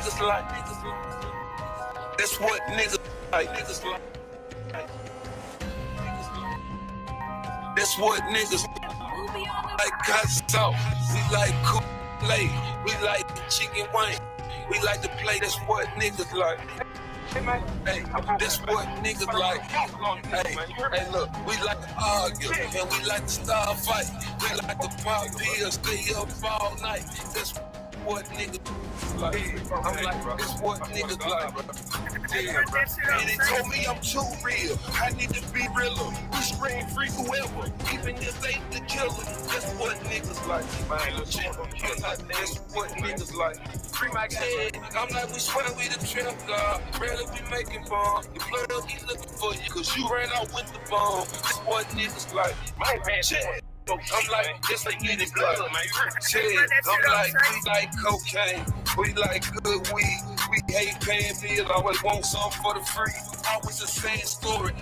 niggas like. That's what niggas like. That's what niggas like. Hot sauce. We like Kool-Aid. We like chicken wing. We like to play. That's what niggas like. Hey, that's what niggas like. Hey, look, we like to argue and we like to start fight. We like to pop pills, stay up all night. That's what niggas like. I'm like, that's what niggas like. Yeah. And they told me I'm too real. I need to be realer. We scream free whoever, even if they the killer. That's what niggas like. That's what niggas like. I'm like, we swear we the trap god. Rarely we making bomb. The blood up, he looking for you, cause you ran out with the bomb. That's what niggas like. I'm like, this ain't get it blood. I'm like, we like cocaine. We like good weed. We hate paying bills. Always want something for the free. Always the same story.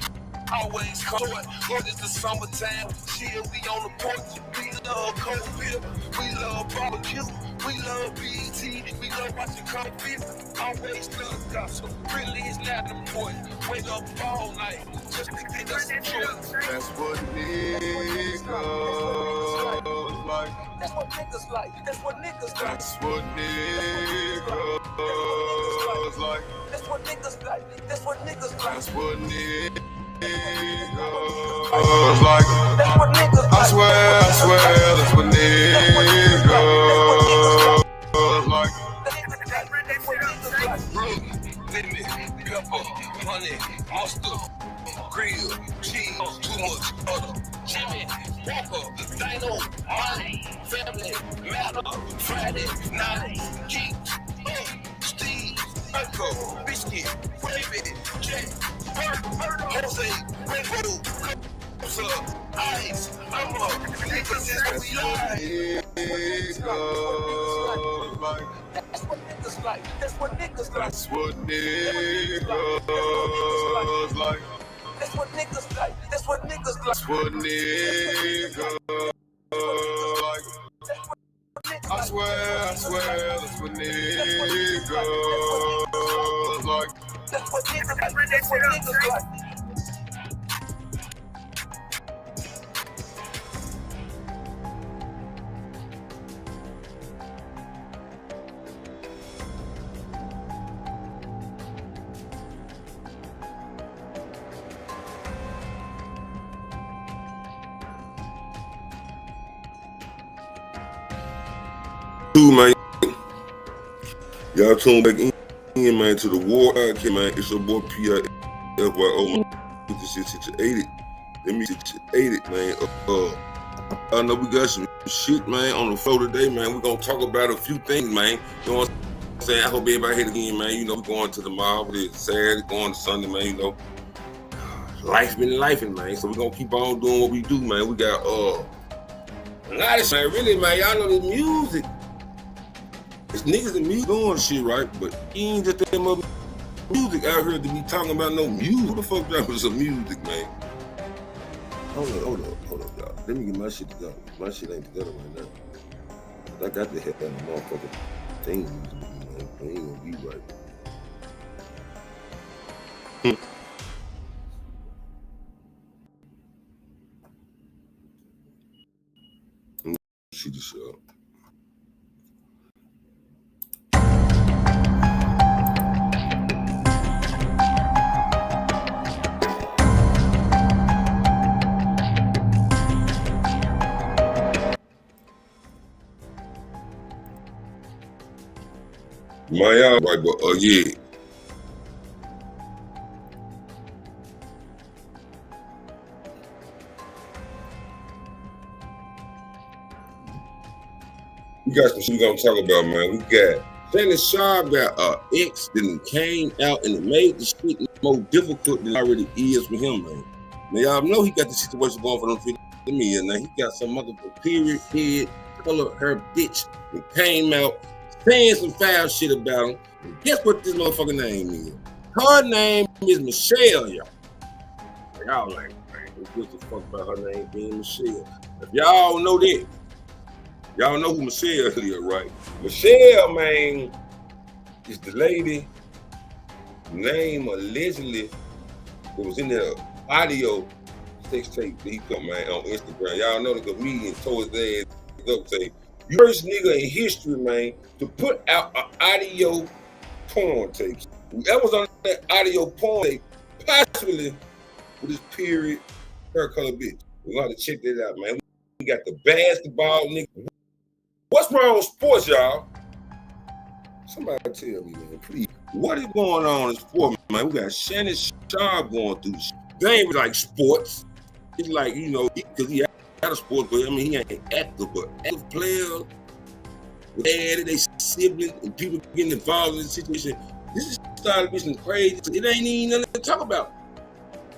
Always cold. When it's the summertime, chill, we on the porch. We love cold beer. We love barbecue. We love BET. We love watching conflict. Always love gossip. Really, it's not important. Wake up all night. Just to get us some joy. That's what niggas like. That's what niggas like. That's what niggas like. That's what niggas like. That's what niggas like. That's what niggas like. That's what niggas like. That's what niggas like. I swear, that's what niggas like. Lemon, pepper, honey, mustard, grill, cheese, too much butter. Jimmy, Walka, Dino, money, family, matter, Friday, night, geek, Steve, Urkel, Biscuit, Raven, Jack, Jose, Rainbow, Ice, I'm up, niggas is we lie. That's what niggas like. That's what niggas like. That's what niggas like. That's what niggas like. That's what niggas like. That's what niggas like. I swear, that's what niggas like. That's what niggas like. That's what niggas like. Man, y'all tune back in, man, to the war. Okay, man, it's your boy PIFYO. Get this shit situated. Let me situate it, man. I know we got some shit, man, on the floor today, man. We're gonna talk about a few things, man. You know what I'm saying? I hope everybody hit again, man. You know, we're going to the mall. It's Saturday, going to Sunday, man. You know, life been lifing, man. So we're gonna keep on doing what we do, man. We got a lot of man, really, man. Y'all know the music. It's niggas and me doing shit, right? But he ain't just that much music out here to be talking about no music. Who the fuck dropping some music, man? Hold up, y'all. Let me get my shit together. My shit ain't together right now. I got to hit that motherfucking thing, man. It ain't gonna be right. See the show. My right, but yeah. We got some shit we gonna talk about, man. We got Shannon Sharp got ex that came out and it made the shit more difficult than it already is for him, man. Now y'all know he got the situation going for them 50 million. Now he got some motherfucker period head color her bitch and came out saying some foul shit about him. And guess what this motherfucking name is? Her name is Michelle, y'all. Y'all like, man, who gives a fuck about her name being Michelle? If y'all know that, y'all know who Michelle is, right? Michelle, man, is the lady name allegedly that was in the audio sex tape that he put, man, on Instagram. Y'all know the comedian told his ass up saying, you first nigga in history, man, to put out an audio porn tape. That was on that audio porn tape, possibly with this period hair color bitch. We got to check that out, man. We got the basketball nigga. What's wrong with sports, y'all? Somebody tell me, man, please. What is going on in sports, man? We got Shannon going through shit. They ain't like sports. It's like, you know, because he out of sports, but I mean, he ain't active, but active players, they siblings, and people getting involved in the situation. This is starting to be crazy. It ain't even nothing to talk about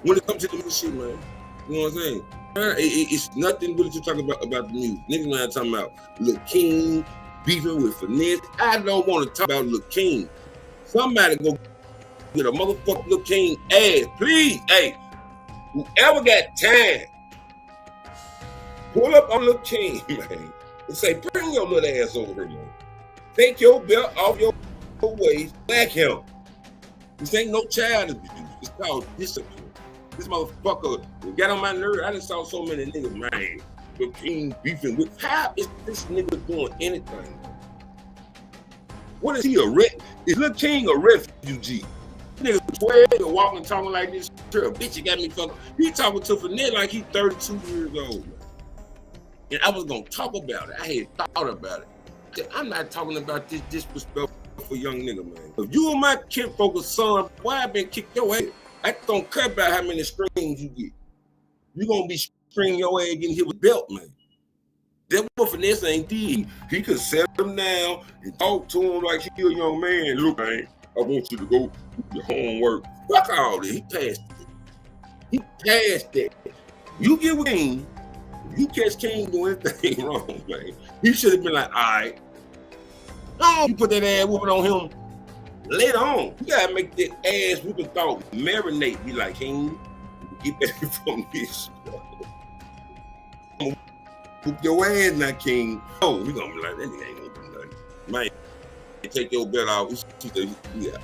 when it comes to the shit, man. You know what I'm saying? It's nothing really to talk about the music. Niggas not talking about Lil King beefing with Finesse. I don't want to talk about Lil King. Somebody go get a motherfucking Lil King ass, please. Hey, whoever got time, pull up on Lil King, man, and say, bring your little ass over here, man. Take your belt off your waist, back him. This ain't no child abuse. It's called discipline. This motherfucker got on my nerve. I done saw so many niggas, man. Lil King beefing with. How is this nigga doing anything? What is he, is Lil King a refugee? Nigga 12 walking talking like this. Sure, bitch, you got me fucking. He talking to Finesse like he 32 years old, man. And I was gonna talk about it. I had thought about it. I'm not talking about this disrespect for young nigga, man. If you and my kinfolk's son, why I been kicked your ass? I don't care about how many screens you get. You gonna be screaming your ass getting hit with belt, man. That's what Finesse ain't did. He could set him down and talk to him like he a young man. Look, man, I want you to go do your homework. Fuck all this. He passed it. He passed that. You get with King, you catch King doing anything wrong, man. He should have been like, all right. No, you put that ass whooping on him later on. You gotta make that ass whooping thought marinate. Be like, King, get back from this. Whoop your ass now, King. Oh, we gonna be like, that nigga ain't gonna do nothing. Man, take your belt off.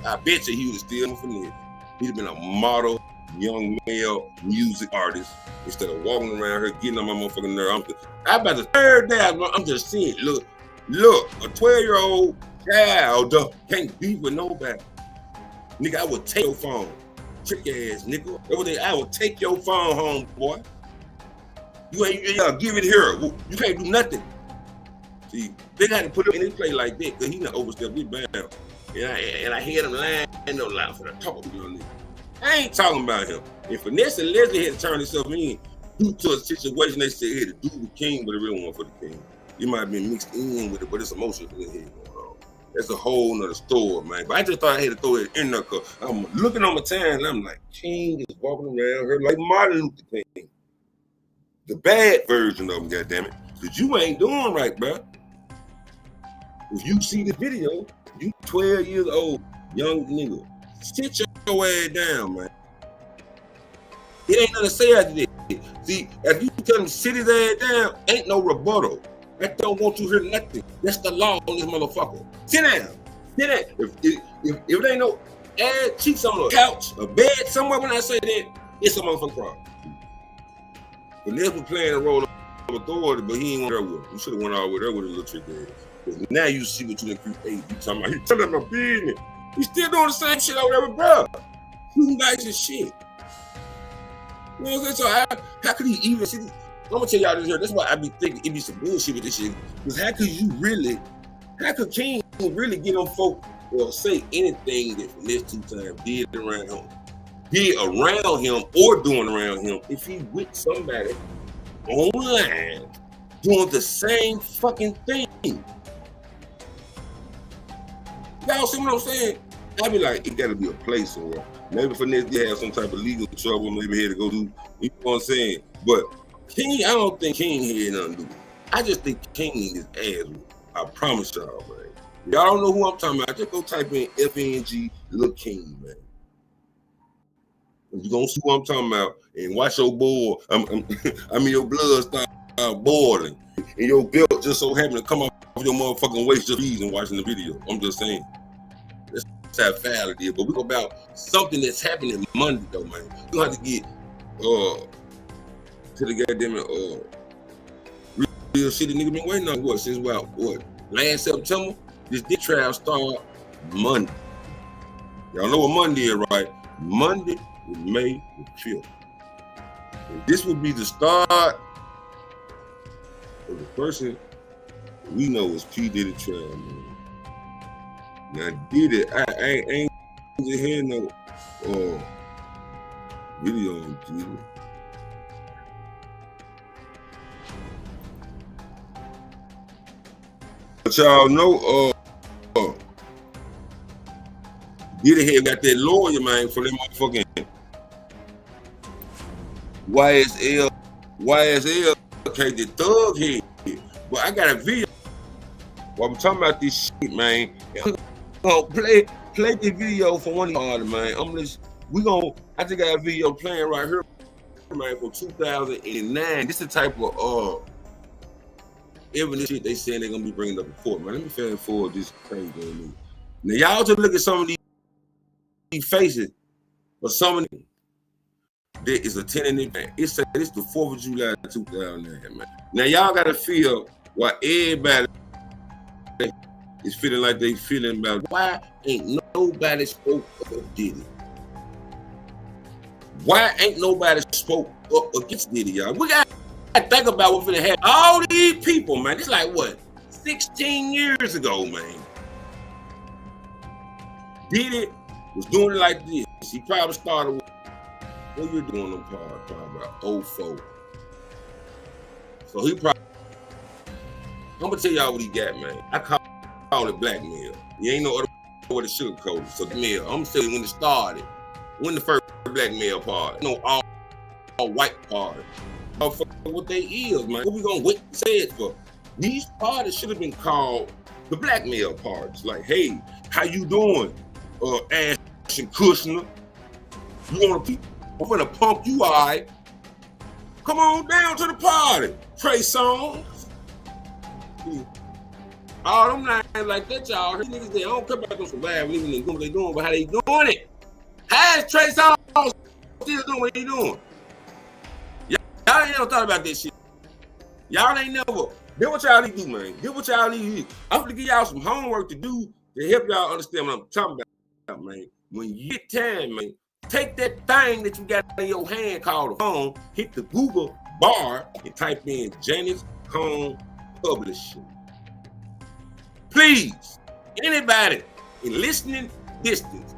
I bet you he was still Finesse. He'd have been a model, young male music artist instead of walking around here getting on my motherfucking nerve. I about the third day, I'm just seeing, look, a 12-year-old child can't beef with nobody. Nigga, I would take your phone. Trick ass nigga. I would take your phone home, boy. You ain't give it here. You can't do nothing. See, they got to put him in his play like that because he not overstep with bound. And I hear them lying and no lie for the talk to you. I ain't talking about him. If Finesse and Leslie had to turn himself in due to a situation they said had to do with King, but it really wasn't for the King. You might have been mixed in with it, but it's emotional in here going on. That's a whole nother story, man. But I just thought I had to throw it in there because I'm looking on my time and I'm like, King is walking around here like Martin Luther King. The bad version of him, goddammit. Because you ain't doing right, bro. If you see the video, you 12 years old, young nigga. Sit your ass down, man. It ain't nothing to say after that. See, if you tell him to sit his ass down, ain't no rebuttal. I don't want you to hear nothing. That's the law on this motherfucker. Sit down. Sit down. If it ain't no ass cheeks on a couch, a bed somewhere when I say that, it's a motherfucking problem. Finesse was playing a role of authority, but he ain't went there with him. You should have went all with there with a little trick ass. Because now you see what you done create. You talking about, he telling my business. He still doing the same shit over there with bro. Shooting guys and shit. You know what I'm saying? So how could he even see this? I'm gonna tell y'all this here. That's why I be thinking it be some bullshit with this shit. Because how could King really get on folk or say anything that Finesse 2 times did around him or doing around him if he with somebody online doing the same fucking thing? Y'all see what I'm saying? I be like, it gotta be a place somewhere. Maybe Finesse did have some type of legal trouble, maybe he had to go do, you know what I'm saying? But King, I don't think King had nothing to do. I just think King is ass. I promise y'all, man. Y'all don't know who I'm talking about. Just go type in FNG Lil King, man. You gonna see what I'm talking about and watch your boil. Your blood start boiling, and your belt just so happen to come off your motherfucking waist just easy and watching the video. I'm just saying. That's how foul it is, but we go about something that's happening Monday though, man. We have to get to the goddamn real shit. The nigga been waiting on what since what last September. This dick trial start Monday. Y'all know what Monday is, right? Monday is May the 5th. And this will be the start of the person we know is P. Diddy trial, man. Now Diddy, I ain't hear no video on Diddy. But y'all know Diddy had got that lawyer, man, for them motherfucking YSL, okay, the thug head. But I got a video while I'm talking about this shit, man. I'm gonna play the video for one of y'all, man. I just got a video playing right here, man, from 2009. This is the type of evidence shit they saying they're gonna be bringing up in court, man. Let me fast forward this crazy going. Now y'all just look at some of these faces, but some of them that is attending it, man. It's the 4th of July 2009, man. Now y'all gotta feel why everybody is feeling like they feeling about why ain't nobody spoke up Diddy. Why ain't nobody spoke up against Diddy, y'all? We got to think about what's gonna happen. All these people, man, it's like what, 16 years ago, man. Diddy was doing it like this. He probably started with, what you doing on probably about 04. So he probably, I'm gonna tell y'all what he got, man. I call it blackmail. You ain't no other way to sugarcoat it. So blackmail, I'm gonna tell you when it started. When the first blackmail party, no all white party. What they is, man. What we gonna wait and say it for? These parties should have been called the blackmail parties. Like, hey, how you doing? Ashton Kushner. You wanna I'm gonna pump you, all right? Come on down to the party. Trey Songz. All them lines like that, y'all. These niggas, they don't come back on survive living and doing what they doing, but how they doing it? How is Trey Songz still doing what he doing? Y'all ain't never thought about this shit. Y'all ain't never. Did what y'all need to do, man. Did what y'all need to do. I'm gonna give y'all some homework to do to help y'all understand what I'm talking about, man. When you get time, man, take that thing that you got in your hand called a phone, hit the Google bar and type in Janice Cone Publishing. Please, anybody in listening distance,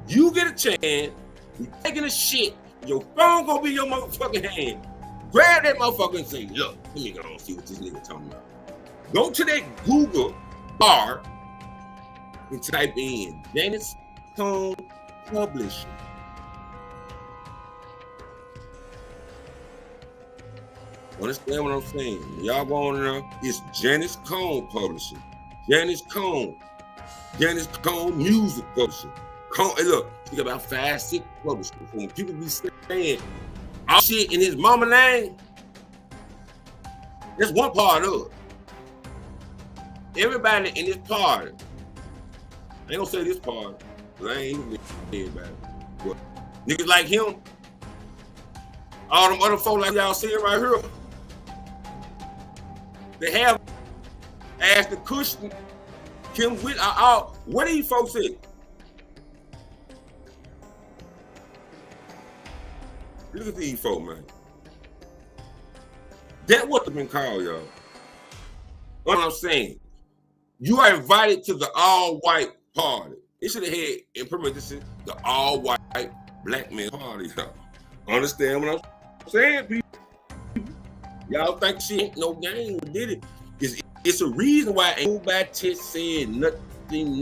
you get a chance, you taking a shit, your phone gonna be in your motherfucking hand. Grab that motherfucker and say, look, let me go and see what this nigga talking about. Go to that Google bar and type in Janice Cone Publishing. Understand what I'm saying? Y'all go on there, it's Janice Cone Publishing. Janice Cone Music Publishing. Hey, look, think about 5, 6 publishers. When people be saying all shit in his mama name, that's one part of it. Everybody in this party, I ain't gonna say this part, because I ain't even everybody. But niggas like him, all them other folks like y'all seeing right here, they have Ashton Kushner, Kim Whit, what these folks say? Look at these folks, man. That what have been called, y'all. What I'm saying, you are invited to the all-white party. It should have had in parentheses the all-white black man party, y'all. Understand what I'm saying, people? Y'all think shit ain't no game with Diddy. It's a reason why ain't nobody said nothing.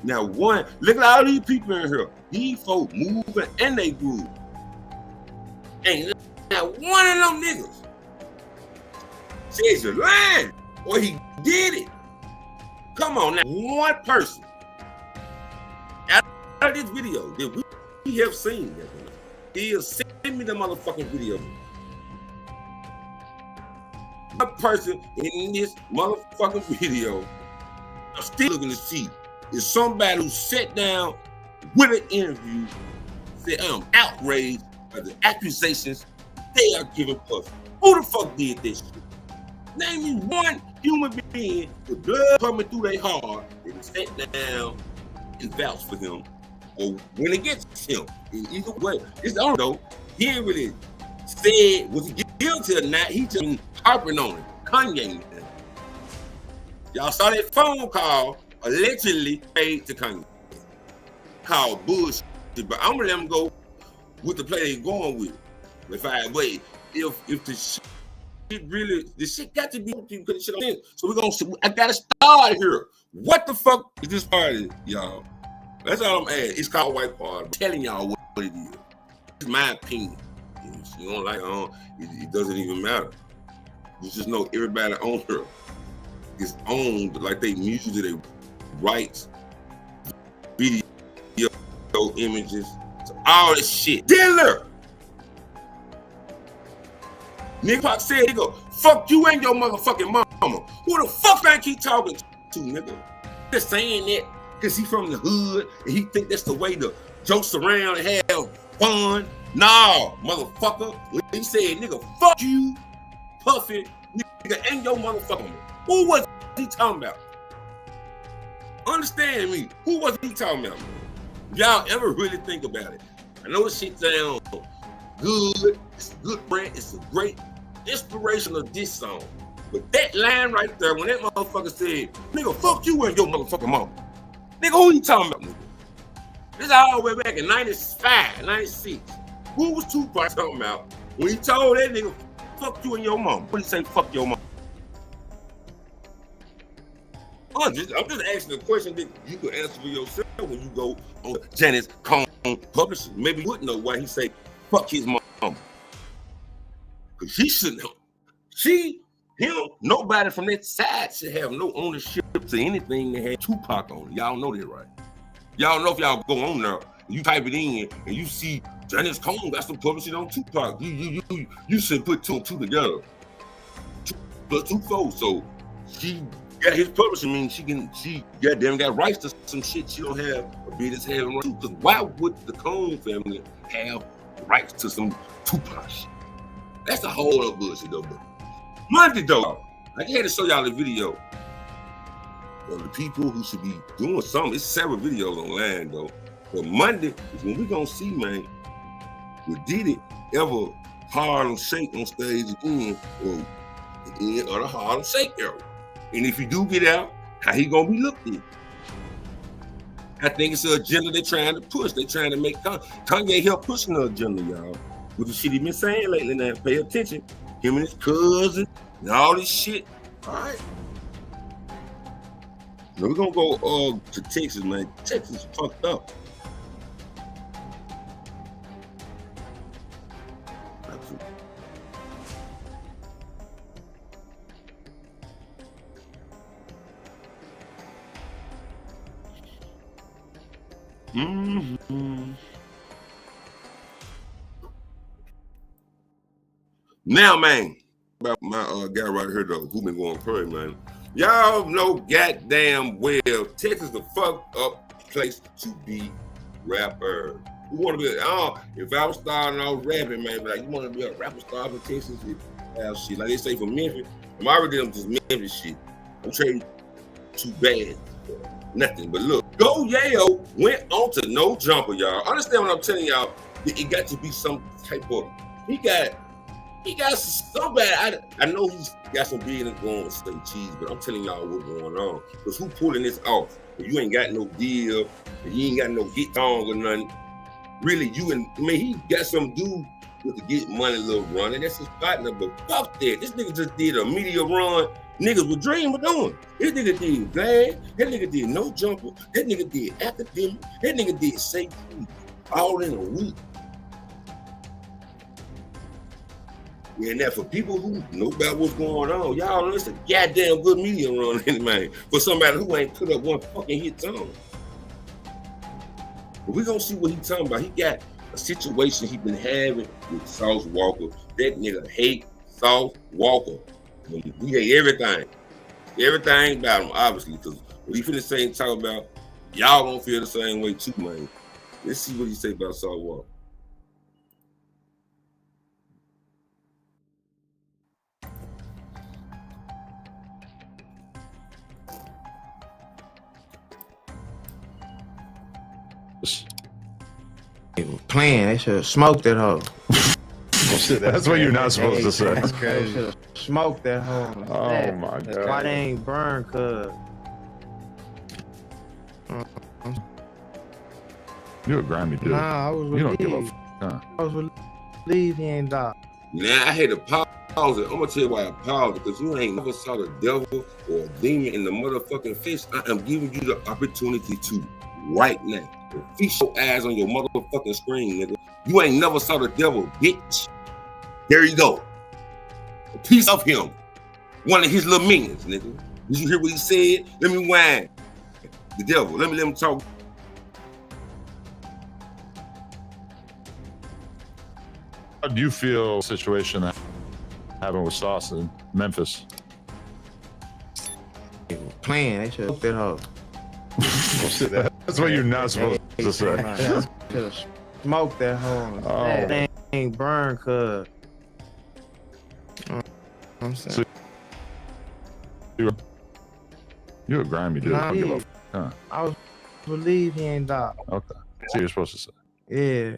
Now, one, look at all these people in here. These folks moving and they groove. Ain't not one of them niggas says a line or he did it. Come on now, one person out of this video that we have seen, he'll send me the motherfucking video. One person in this motherfucking video, I'm still looking to see is somebody who sat down with an interview, said, I'm outraged by the accusations they are giving Puffy. Who the fuck did this shit? Name me one human being with blood coming through their heart that sat down and vouched for him or went against him. In either way, it's the though. He ain't really said was he guilty or not. He just been harping on it. Kanye. Y'all saw that phone call allegedly paid to Kanye. Called bullshit, but I'm gonna let him go with the play they going with. If the shit really, the shit got to be people put shit on this. So we're gonna. I gotta start here. What the fuck is this party, y'all? That's all I'm asking. It's called White Party. I'm telling y'all what it is. It's my opinion. If you don't like it doesn't even matter. You just know everybody on here is owned like they music, they rights, video, images, so all this shit. Dealer! Nigga Pop said, he go, fuck you and your motherfucking mama. Who the fuck I keep talking to, nigga? Just saying that because he from the hood and he think that's the way to jokes around and have fun. Nah, motherfucker. When he said, nigga, fuck you, Puffy, nigga, and your motherfucking mama. Who was he talking about? Understand me. Who was he talking about? Y'all ever really think about it? I know this shit sounds good. It's a good brand. It's a great inspirational diss song. But that line right there, when that motherfucker said, nigga, fuck you and your motherfucking mama. Nigga, who you talking about, nigga? This is all the way back in 95, 96. Who was Tupac talking about when he told that nigga, fuck you and your mama? What did he say, fuck your mama? I'm just asking a question that you could answer for yourself when you go on Janice Cone Publishing. Maybe you wouldn't know why he say fuck his mom. Because she shouldn't have. Him, nobody from that side should have no ownership to anything that had Tupac on it. Y'all know that, right? Y'all know if y'all go on there, you type it in and you see Janice Cone got some publishing on Tupac. You should put two and two together. 2 + 2 = 4. So she got his publishing, means she goddamn got rights to some shit she don't have a business having rights to. Because why would the Cone family have rights to some Tupac shit? That's a whole other bullshit though. But Monday though, I had to show y'all the video of the people who should be doing something. It's several videos online though. But Monday is when we gonna see, man, did it ever Harlem Shake on stage again or the Harlem Shake era? And if you do get out, how he gonna be looked at? I think it's an agenda they're trying to push. They're trying to make Kanye help pushing the agenda, y'all. With the shit he been saying lately now, pay attention. Him and his cousin and all this shit. All right. Now we're gonna go to Texas, man. Texas is fucked up. Mm-hmm. Now, man, about my guy right here though, who been going crazy, man. Y'all know goddamn well Texas the fucked up place to be rapper. Who want to be? If I was starting out rapping, man, like you want to be a rapper star from Texas, have shit like they say for Memphis. I'm already doing this Memphis shit. I'm trading too bad. Nothing but look, Go Yayo went on to No Jumper, y'all. Understand what I'm telling y'all? It got to be some type of he got somebody. I know he's got some business going with some cheese, but I'm telling y'all what's going on. Because who pulling this off? If you ain't got no deal, if you ain't got no hit song or nothing. Really, he got some dude with the Get Money little run, and that's his partner. But fuck that. This nigga just did a media run. Niggas would dream of doing. This nigga did Glad. That nigga did No Jumper. That nigga did Academic. That nigga did Say Please. All in a week. And that for people who know about what's going on, y'all know it's a goddamn good media run, man. For somebody who ain't put up one fucking hit song. But we're gonna see what he's talking about. He got a situation he been having with Sauce Walka. That nigga hate Sauce Walka. He hate everything. Everything about him, obviously, because what he finna say and talk about, Y'all gonna feel the same way too, man. Let's see what he say about Saltwater. Playing, they should have smoked that hoe. Shit, that's what you're not supposed to say. They should have smoked that hoe. Oh my god. Why they ain't burned? Cause You're a grimy dude. nah, I was You don't give a relieved. huh? I was relieved he ain't died. Now I had to pause it. I'm gonna tell you why I paused it, because you ain't never saw the devil or a demon in the motherfucking face. I am giving you the opportunity to right now. Feast your eyes on your motherfucking screen, nigga. You ain't never saw the devil, bitch. There you go. A piece of him. One of his little minions, nigga. Did you hear what he said? Let me whine. The devil. Let him talk. How do you feel situation that happened with Sauce in Memphis? Playing, they should have that hoe. Shit, that's what you're not supposed to say. Should have smoked that hoe. Oh. They ain't burned, cause I'm saying. You're a grimy dude. Nah, I don't give a huh? I was relieved he ain't died. Okay. So you're supposed to say. Yeah.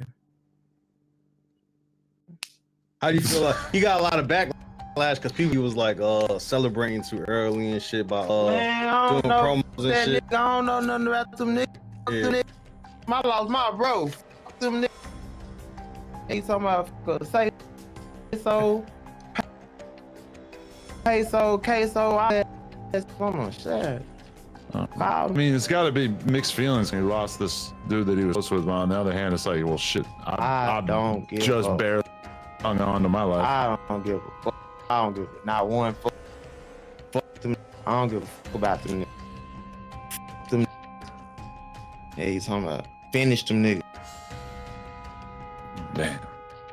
How do you feel like he got a lot of backlash because people was like celebrating too early and shit by Man, I doing don't know promos and that shit. nigga. I don't know nothing about them niggas. Fuck Yeah. them niggas. My lost my bro. Fuck them niggas. He talking about say so, peso, queso. Come on, shit. I mean, it's got to be mixed feelings. He lost this dude that he was close with, but on the other hand, it's like, well, shit. I don't give just a barely hung on to my life. I don't give a fuck. I don't give a not one fuck. Fuck them. I don't give a fuck about them niggas. Them. Yeah, he's talking about finish them niggas. Damn,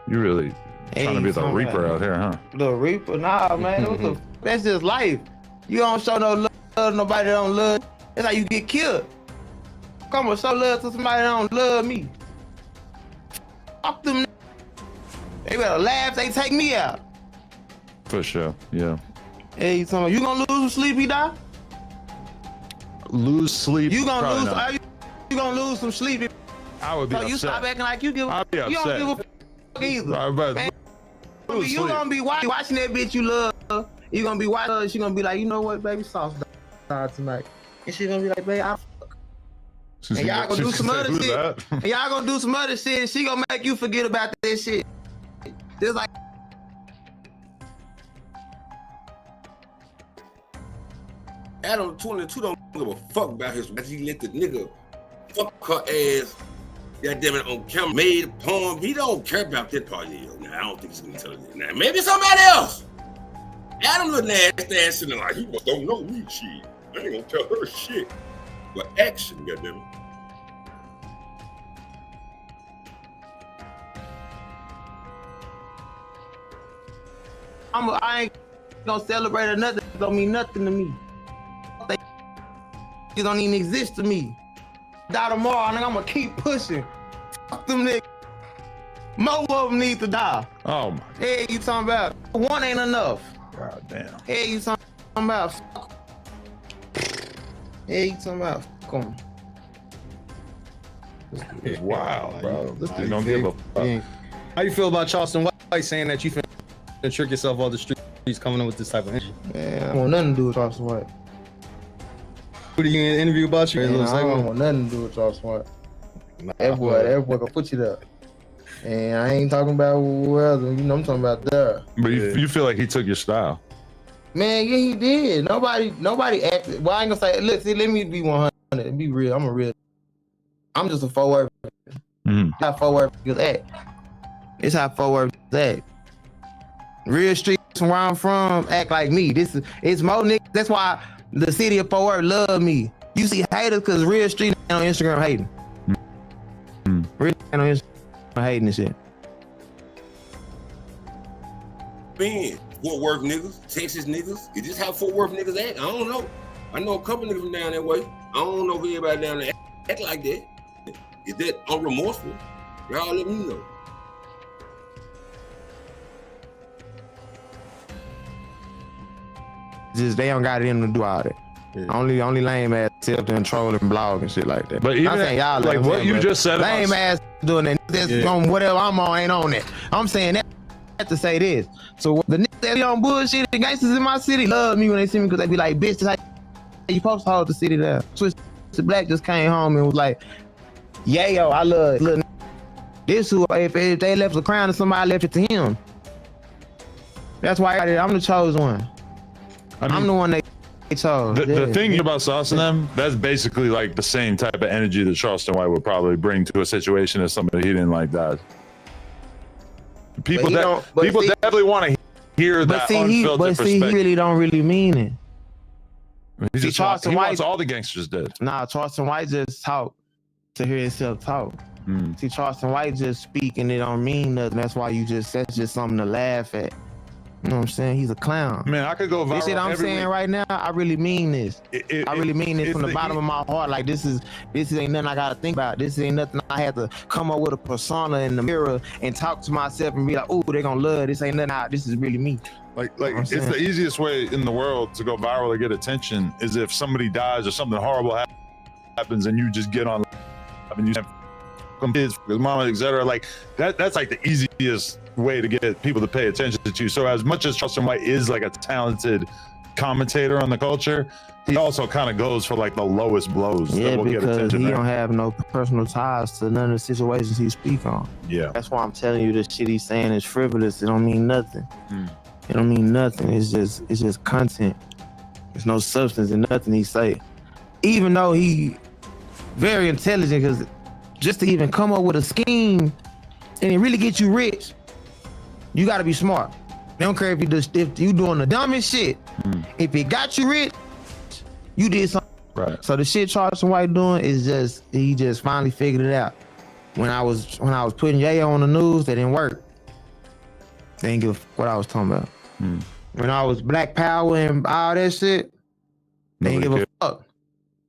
you really Hey, trying to be the talking Reaper about- out here, huh? The Reaper, nah, man. That's just life. You don't show no love to nobody that don't love. That's how you get killed. Come on, show love to somebody that don't love me. Fuck them. They better laugh. They take me out. For sure, yeah. Hey, you talking about, you gonna lose some sleep, he die? Lose sleep. You gonna probably lose? not. Are you gonna lose some sleep? I would be So upset. you stop acting like you give. I'd be You don't upset. give a fuck either. I bet. Man, lose you sleep. gonna be watching that bitch you love. You gonna be watching her. She gonna be like, you know what, baby, Sauce died tonight, and she gonna be like, baby, She's and y'all gonna do she's some say, other "Who's shit. that?" And y'all gonna do some other shit, and she gonna make you forget about that shit. Just like Adam 22 don't give a fuck about his wife. He let the nigga fuck her ass. God damn it, on camera, made a poem. He don't care about that part of you. Now, I don't think he's gonna tell you that. Now, maybe somebody else. Adam look nasty ass sitting like, he must don't know me, shit. I ain't gonna tell her shit. But action, goddamn it. I ain't gonna celebrate or nothing. It don't mean nothing to me. They don't even exist to me. Die tomorrow, and I'm gonna keep pushing. Fuck them niggas. More of them need to die. Oh my Hey, you talking about one ain't enough. god, damn. Hey, you talking about. Hey, you talking about. Fuck 'em. It's wild, bro. This How dude you don't feel? give a fuck. Yeah. How you feel about Charleston White saying that you finna trick yourself off the streets coming up with this type of energy? Man, I don't want nothing to do with Charleston White. Who do you in an interview about you? Man, Little I don't segment? want nothing to do with Charleston White. That boy gonna put you there. And I ain't talking about where else, you know, I'm talking about there. But you feel like he took your style. Man, yeah, he did. Nobody acted. Well, I ain't gonna say, look, see, let me be 100, be real. I'm just a forward. How forward niggas act. It's how forward niggas act. Real streets from where I'm from act like me. It's more niggas. That's why the city of Fort Worth love me. You see haters because real street ain't on Instagram hating. Real ain't on Instagram hating and shit. Man, Fort Worth niggas, Texas niggas. Is this how Fort Worth niggas act? I don't know. I know a couple niggas from down that way. I don't know if everybody down there. like that. Is that unremorseful? Y'all let me know. Just they don't got it in them to do all that. Yeah. Only lame ass sit up there and troll and blog and shit like that. But even y'all like what you just said, lame ass doing that. That's on whatever I'm on ain't on that. I'm saying that to say this. So the niggas that be on bullshit, the gangsters in my city love me when they see me because they be like, bitch, that's how you supposed to hold the city down. Switch to Black just came home and was like, Yayo, I love little this who if they left the crown to somebody, left it to him. That's why I'm the chosen one. I mean, I'm the one they chose. The thing about Sauce and them, that's basically like the same type of energy that Charleston White would probably bring to a situation as somebody he didn't like that. People definitely want to hear that unfiltered perspective. He really don't really mean it. He wants all the gangsters dead. Nah, Charleston White just talk to hear himself talk. See, Charleston White just speak and it don't mean nothing. That's why that's just something to laugh at. You know what I'm saying? He's a clown. Man, I could go viral. You see what I'm saying right now? I really mean this. I really mean this from the bottom of my heart. Like this ain't nothing I gotta think about. This ain't nothing I had to come up with a persona in the mirror and talk to myself and be like, oh, they're gonna love this. Ain't nothing. This is really me. Like it's the easiest way in the world to go viral or get attention is if somebody dies or something horrible happens and you just get on and you have kids, because mama, etc. Like that's like the easiest way to get people to pay attention to you. So as much as Charleston White is like a talented commentator on the culture, he also kind of goes for like the lowest blows. Yeah, because he don't have no personal ties to none of the situations he speak on. Yeah, that's why I'm telling you the shit he's saying is frivolous. It don't mean nothing. It don't mean nothing. It's just content. There's no substance in nothing he say. Even though he very intelligent, because just to even come up with a scheme and it really get you rich, you got to be smart. They don't care if you doing the dumbest shit. If it got you rich, you did something. Right. So the shit Charleston White doing is he just finally figured it out. When I was putting Yayo on the news, that didn't work. They didn't give a fuck what I was talking about. When I was Black Power and all that shit, they didn't give a fuck.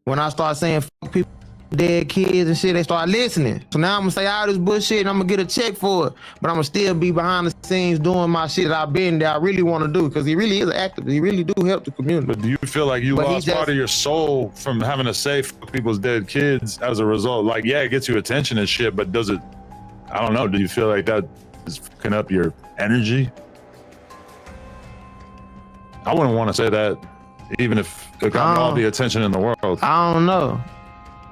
When I started saying fuck people, dead kids and shit, they start listening. So now I'm gonna say all this bullshit and I'm gonna get a check for it, but I'm gonna still be behind the scenes doing my shit that I really want to do, because he really is active. He really do help the community. But do you feel like you lost part of your soul from having to say fuck people's dead kids as a result? Like, yeah, it gets you attention and shit, but does it, I don't know, do you feel like that is fucking up your energy? I wouldn't want to say that even if it got all the attention in the world. I don't know.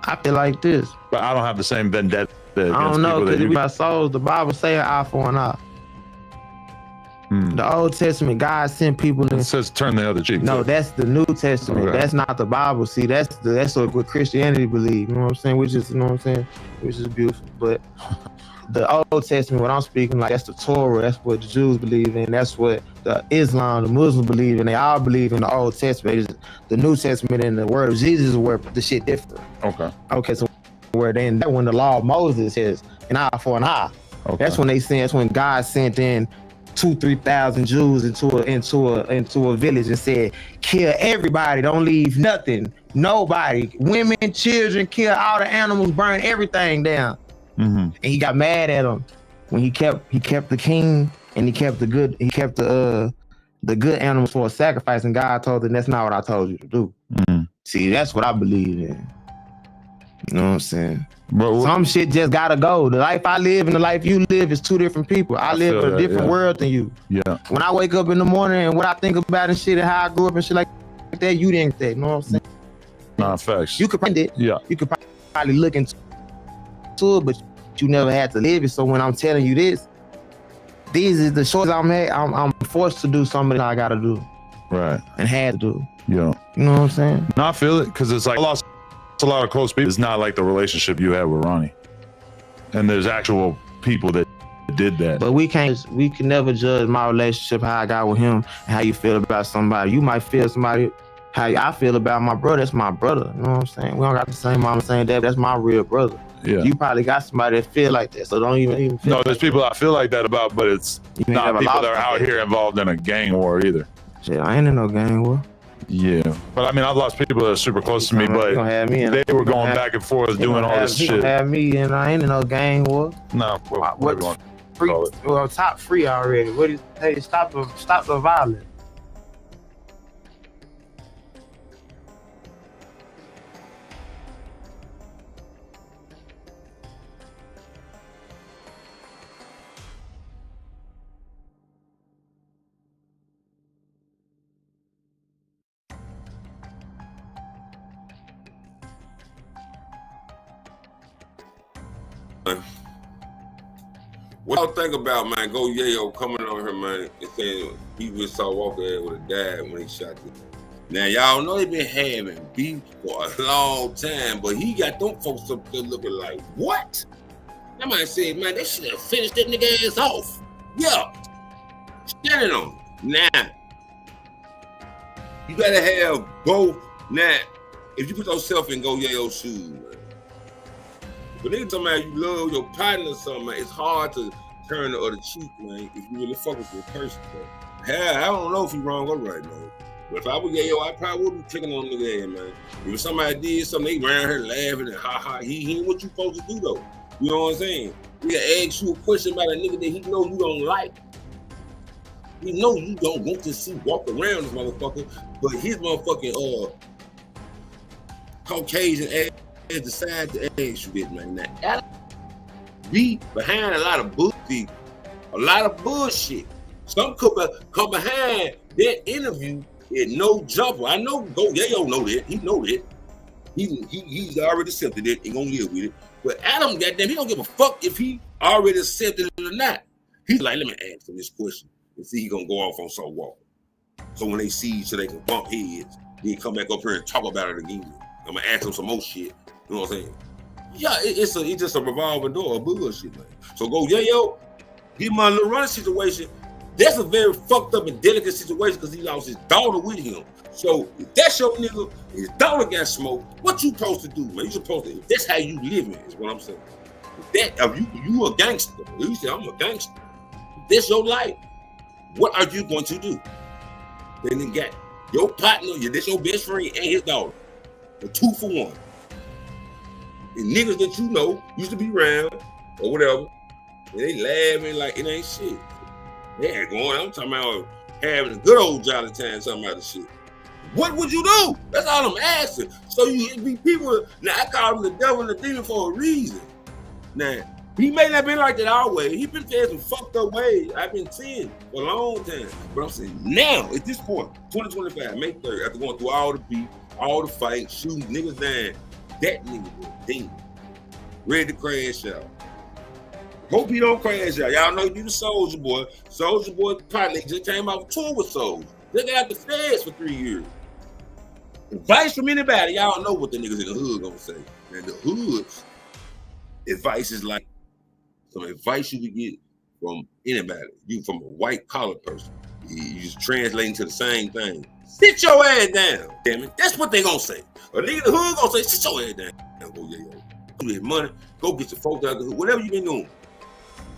I feel like this. But I don't have the same vendetta against I don't know, people that you... my souls, the Bible say an eye for an eye. The Old Testament, God sent people. It says turn the other cheek. No, too. That's the New Testament. Okay. That's not the Bible. See, that's what Christianity believe. You know what I'm saying? Which is, you know what I'm saying? Which is beautiful. But the Old Testament, what I'm speaking like, that's the Torah. That's what the Jews believe in. That's what the Islam, the Muslims believe in. They all believe in the Old Testament. The New Testament and the word of Jesus is where the shit differ. Okay, so where then that when the law of Moses says an eye for an eye. Okay. That's when God sent in 2,000-3,000 Jews into a village and said, kill everybody, don't leave nothing, nobody, women, children, kill all the animals, burn everything down. And he got mad at him when he kept the king and he kept the good animals for a sacrifice, and God told him, that's not what I told you to do. See, that's what I believe in. You know what I'm saying? Some shit just gotta go. The life I live and the life you live is two different people. I live in a different world than you. Yeah. When I wake up in the morning and what I think about and shit and how I grew up and shit like that, you didn't think. You know what I'm saying? Nah, facts. You could find it. Yeah. You could probably look into it, but you never had to live it. So when I'm telling you this, these is the choices I'm forced to do something that I gotta do. Right. And had to do. Yeah. You know what I'm saying? No, I feel it, because it's like I lost a lot of close people. It's not like the relationship you had with Ronnie. And there's actual people that did that. But we can never judge my relationship, how I got with him, and how you feel about somebody. You might feel somebody how I feel about my brother. That's my brother. You know what I'm saying? We don't got the same mama, same dad. That's my real brother. Yeah. You probably got somebody that feel like that, so don't even feel. No, there's people I feel like that about, but it's not people that are out here involved in a gang war either. Shit, I ain't in no gang war. Yeah, but I mean, I lost people that are super close to me, but they were going back and forth doing all this shit. Have me, and I ain't in no gang war. No, what free? Well, top free already. What do you say? Stop the violence. What y'all think about, man, Go Yayo coming on here, man, and saying he just saw Walka would have died when he shot this. Now, y'all know they been having beef for a long time, but he got them folks up there looking like, what? That man said, man, they should have finished that nigga ass off. Yeah. Standing on it. Now, you gotta have both. Now, if you put yourself in Go Yayo's shoes, man, but nigga talking about you love your partner or something, man, it's hard to turn the other cheek, man, if you really fuck with your person, bro. Hell, I don't know if you wrong or right, man. But if I was Yayo, I probably would be clicking on nigga ass, man. If somebody did something, they around here laughing and ha, he ain't what you supposed to do, though. You know what I'm saying? He ask you a question about a nigga that he know you don't like. He know you don't want to see walk around this motherfucker, but his motherfucking Caucasian ass decide to ask you this, man. Now, be behind a lot of bullshit. Some come behind that interview and no jumper. I know Go Yayo know that. He know that. He's already accepted it and gonna live with it. But Adam, goddamn, he don't give a fuck if he already accepted it or not. He's like, let me ask him this question and see he gonna go off on some walk. So when they see each other, they can bump heads. Then come back up here and talk about it again. I'm gonna ask him some more shit. You know what I'm saying? Yeah, it's just a revolving door of bullshit, man. So Go Yayo, give my little running situation. That's a very fucked up and delicate situation because he lost his daughter with him. So if that's your nigga, his daughter got smoked, what you supposed to do, man? You supposed to, that's how you living, is what I'm saying. If you a gangster, you say I'm a gangster. If that's your life, what are you going to do? Then you got your partner, that's your best friend and his daughter. A 2 for 1. And niggas that you know used to be around or whatever, and they laughing like it ain't shit. They ain't going. I'm talking about having a good old jolly time talking about the shit. What would you do? That's all I'm asking. So you be people. Now I call him the devil and the demon for a reason. Now he may not been like that always. He been saying some fucked up ways. I've been seeing for a long time. But I'm saying now at this point, 2025, May 3rd, after going through all the beef, all the fights, shooting niggas down, that nigga was demon, ready to crash out. Hope he don't crash out. Y'all know he be the Soldier Boy. Soldier Boy partner just came out of tour with Soldier. They got the feds for 3 years. Advice from anybody, y'all know what the niggas in the hood gonna say. And the hood's advice is like some advice you can get from anybody. You from a white collar person. You just translating to the same thing. Sit your ass down, damn it. That's what they gonna say. A nigga in the hood gonna say, sit your ass down. Go, yeah. Go get money. Go get your folks out of the hood. Whatever you been doing.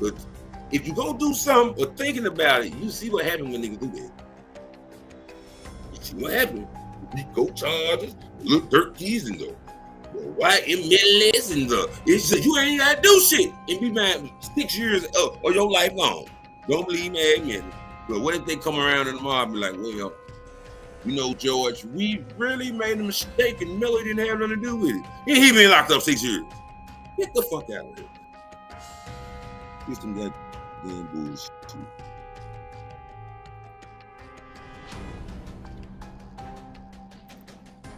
But if you go do something or thinking about it, you see what happens when niggas do that. You see what happens. We go charges, little dirt keys and the white MLS and it's just, you ain't gotta do shit and be mad 6 years or your life gone. Don't believe me, admit it. But what if they come around in the mob and be like, well, you know, George, we really made a mistake and Miller didn't have nothing to do with it. And he been locked up 6 years. Get the fuck out of here. Get some goddamn bullshit.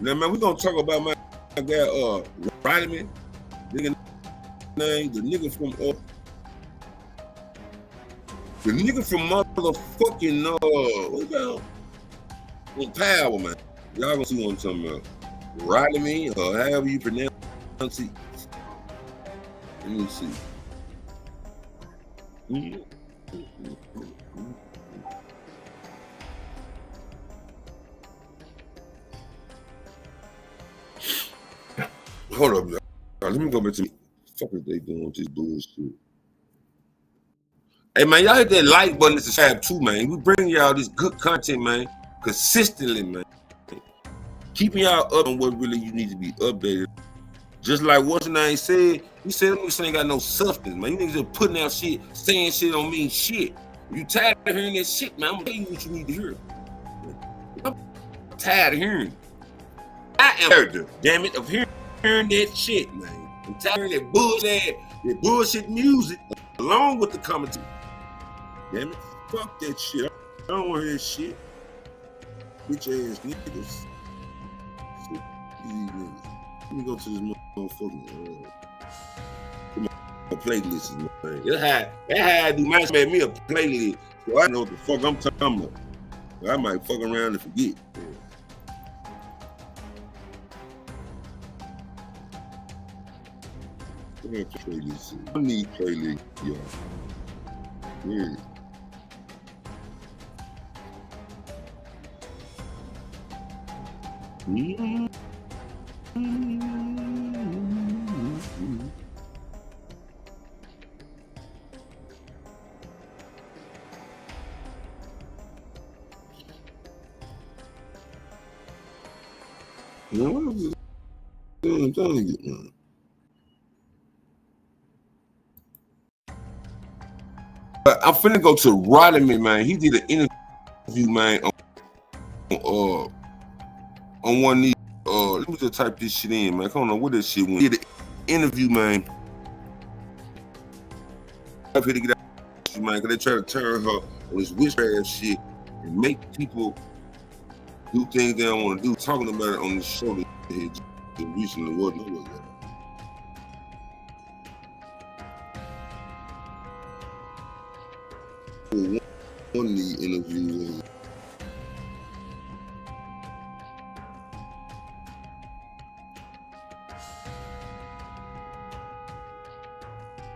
Now, man, we're gonna talk about my guy, Rotimi, nigga name, the nigga from motherfucking, what the hell? Power, man. Y'all gonna see what I'm talking about. Rotimi, or however you pronounce it. Let me see. Hold up, y'all. Let me go back to me. What the fuck is they doing with this bullshit? Hey, man, y'all hit that like button and subscribe too, man. We bring y'all this good content, man, consistently, man. keeping y'all up on what really you need to be updated. Just like what's the name said, he said them niggas ain't got no substance, man. You niggas just putting out shit, saying shit don't mean shit. You tired of hearing that shit, man? I'm gonna tell you what you need to hear. I'm tired of hearing it. I am tired, damn it, of hearing that shit, man. I'm tired of that bullshit music along with the commentary. Damn it, fuck that shit. I don't want to hear that shit. Bitch ass niggas. Shit, these niggas. Let me go to this motherfucking my playlist, man. That's how I do mine. Made me a playlist, so I know what the fuck I'm talking about. I might fuck around and forget. I need playlist, y'all. Yeah. Mm-hmm. I'm finna go to Rotimi, man. He did an interview, man, on one of these. Let me just type this shit in, man. I don't know what this shit went. He did an interview, man. I'm here to get out, man, because they try to turn her on this witchcraft shit and make people do things they don't want to do. Talking about it on the show that recently wasn't. One of the interviews.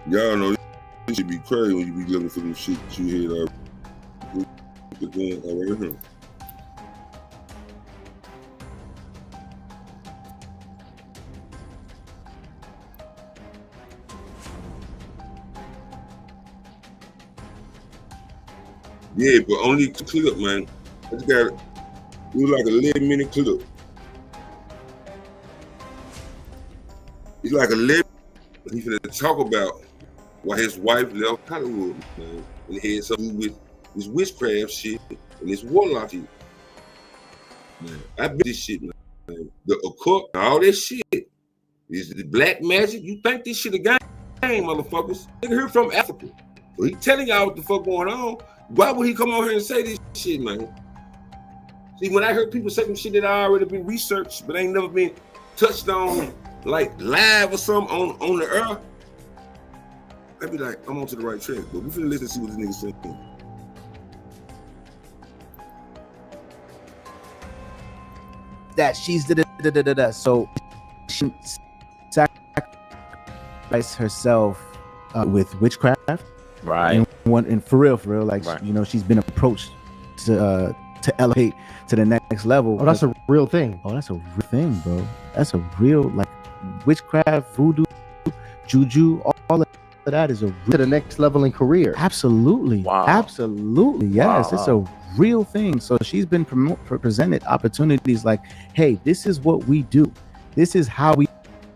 Y'all know this should be crazy when you be looking for them shit that you hear right here. Yeah, but only clip, man. I just got it. It was like a 11-minute clip. It's like 11. He's gonna talk about why his wife left Hollywood, man, and it had something to do with this witchcraft shit and this warlock shit. Man, I bet this shit, man. The occult, all that shit. Is the black magic? You think this shit a game, motherfuckers? Nigga here from Africa. But he telling y'all what the fuck going on. Why would he come on here and say this shit, man? See, when I heard people say some shit that I already been researched, but ain't never been touched on, like live or something on the earth, I'd be like, I'm on to the right track. But we finna listen and see what this nigga saying. That she's so she sacrificed herself with witchcraft, right? And for real, like right. You know, she's been approached to elevate to the next level. Oh, that's a real thing. Oh, that's a real thing, bro. That's a real, like, witchcraft, voodoo, juju, all of that is a real, to the next level in career. Absolutely. Wow. Absolutely. Yes, wow. It's a real thing. So she's been presented opportunities like, hey, this is what we do. This is how we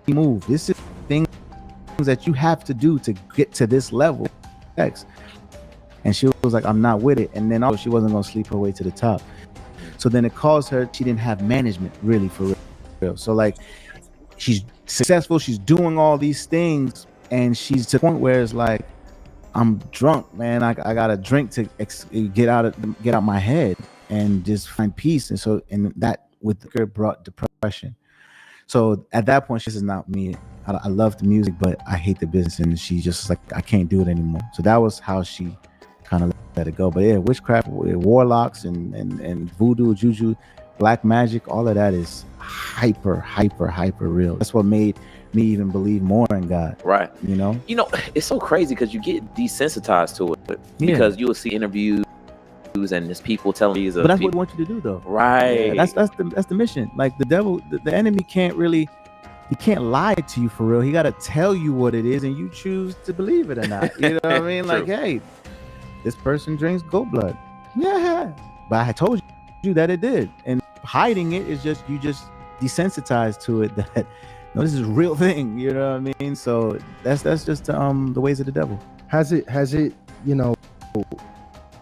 move. This is things that you have to do to get to this level. X. And she was like, I'm not with it. And then also she wasn't going to sleep her way to the top. So then it caused her, she didn't have management really for real. So like, she's successful, she's doing all these things, and she's to the point where it's like, I'm drunk, man. I got a drink to get out my head and just find peace. And so, and that with her brought depression. So at that point, she says, not me. I love the music, but I hate the business. And she just like, I can't do it anymore. So that was how she kind of let it go. But yeah, witchcraft, warlocks and voodoo, juju, black magic, all of that is hyper real. That's what made me even believe more in God. Right. You know, it's so crazy because you get desensitized to it because you will see interviews and there's people telling you. But that's what we want you to do, though. Right. Yeah, that's the mission. Like the devil, the enemy can't really. He can't lie to you for real. He got to tell you what it is, and you choose to believe it or not. You know what I mean? Like, hey, this person drinks goat blood. Yeah, but I told you that it did, and hiding it is just you just desensitized to it that no, this is a real thing. You know what I mean? So that's just the ways of the devil. Has it? You know,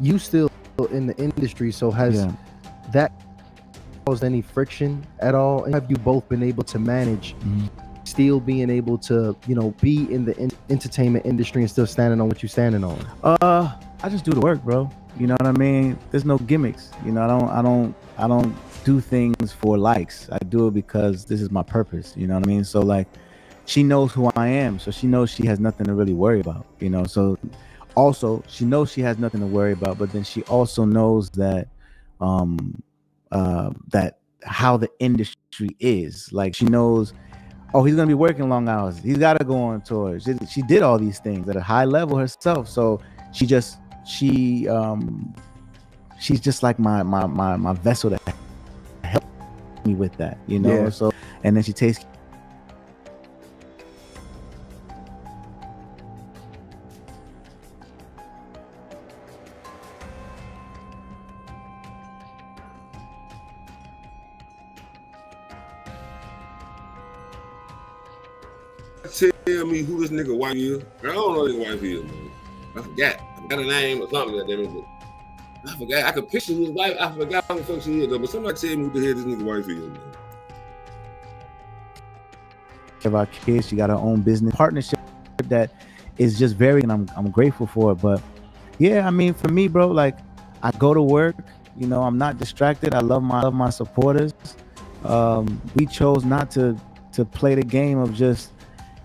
you still in the industry, so has that caused any friction at all? Have you both been able to manage still being able to, you know, be in the entertainment industry and still standing on what you're standing on? I just do the work, bro. You know what I mean? There's no gimmicks. You know, I don't do things for likes. I do it because this is my purpose. You know what I mean? So like, she knows who I am, so she knows she has nothing to really worry about. You know, so also she knows she has nothing to worry about, but then she also knows that that how the industry is. Like, she knows, oh, he's gonna be working long hours, he's got to go on tour. She did all these things at a high level herself, so she's just like my vessel to help me with that, you know. So, and then she takes tell me who this nigga wife is. I don't know who his wife is, man. I forgot a name or something like that. I forgot. I could picture his wife. I forgot who the fuck she is, though. But somebody tell me who the hell this nigga wife is, man. Of our kids, she got her own business partnership that is just very, and I'm grateful for it. But yeah, I mean, for me, bro, like, I go to work, you know, I'm not distracted. I love my supporters. We chose not to play the game of just,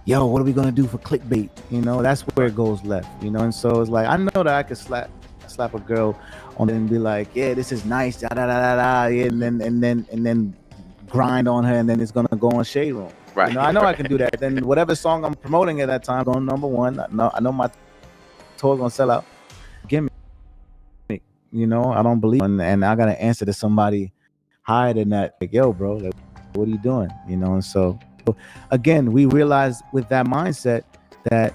yo, what are we gonna do for clickbait? You know, that's where it goes left, you know. And so it's like, I know that I could slap a girl on it and be like, yeah, this is nice, da da da da da, yeah, and then grind on her, and then it's gonna go on Shade Room. Right. You know, I know I can do that. Then whatever song I'm promoting at that time, going #1. I know my tour's gonna sell out. Give me, you know, I don't believe, and I gotta answer to somebody higher than that. Like, yo, bro, like, what are you doing? You know, and so. Again, we realized with that mindset that,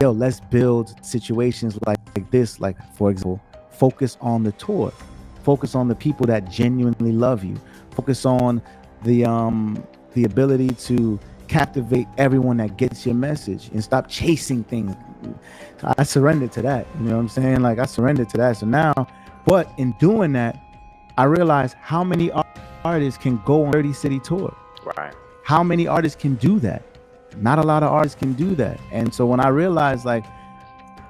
yo, let's build situations like this. Like, for example, focus on the tour, focus on the people that genuinely love you, focus on the ability to captivate everyone that gets your message, and stop chasing things. I surrendered to that. You know what I'm saying? Like, I surrendered to that. So now, but in doing that, I realized how many artists can go on 30-city tour. Right. How many artists can do that? Not a lot of artists can do that. And so when I realized, like,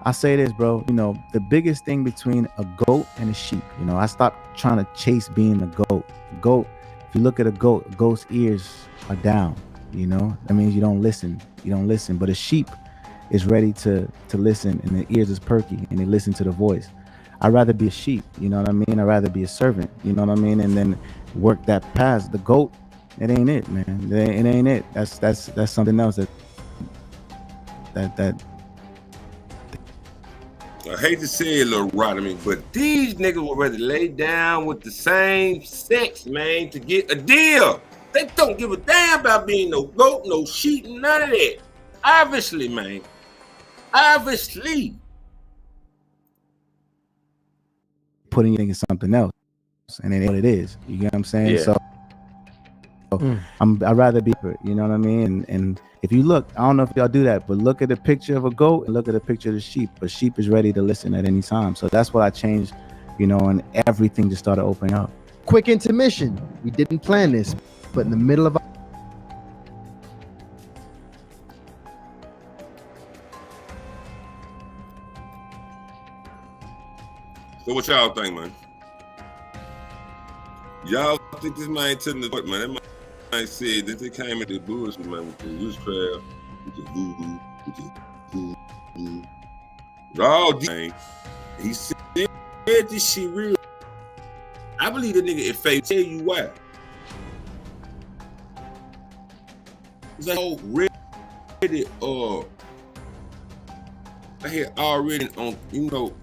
I say this, bro, you know, the biggest thing between a goat and a sheep, you know, I stopped trying to chase being a goat. Goat, if you look at a goat's ears are down, you know, that means you don't listen. But a sheep is ready to listen, and the ears is perky, and they listen to the voice. I'd rather be a sheep, you know what I mean? I'd rather be a servant, you know what I mean? And then work that path. The goat, it ain't it, man. It ain't it. That's something else that I hate to say it, little Rotimi, but these niggas would rather lay down with the same sex, man, to get a deal. They don't give a damn about being no goat, no sheep, none of that. Obviously, man. Obviously. Putting it in something else, and it ain't what it is. You get what I'm saying? Yeah. So I'd rather be, you know what I mean? And if you look, I don't know if y'all do that, but look at the picture of a goat and look at the picture of the sheep. A sheep is ready to listen at any time. So that's what I changed, you know, and everything just started opening up. Quick intermission. We didn't plan this, but in the middle of So what y'all think, man? Y'all think this man took the what, man? That man said that they came at the bullshit, man, with the witchcraft, with the voodoo, with all these things. He said this shit real. I believe the nigga if they tell you why. It's like, oh, really, I had already on, you know,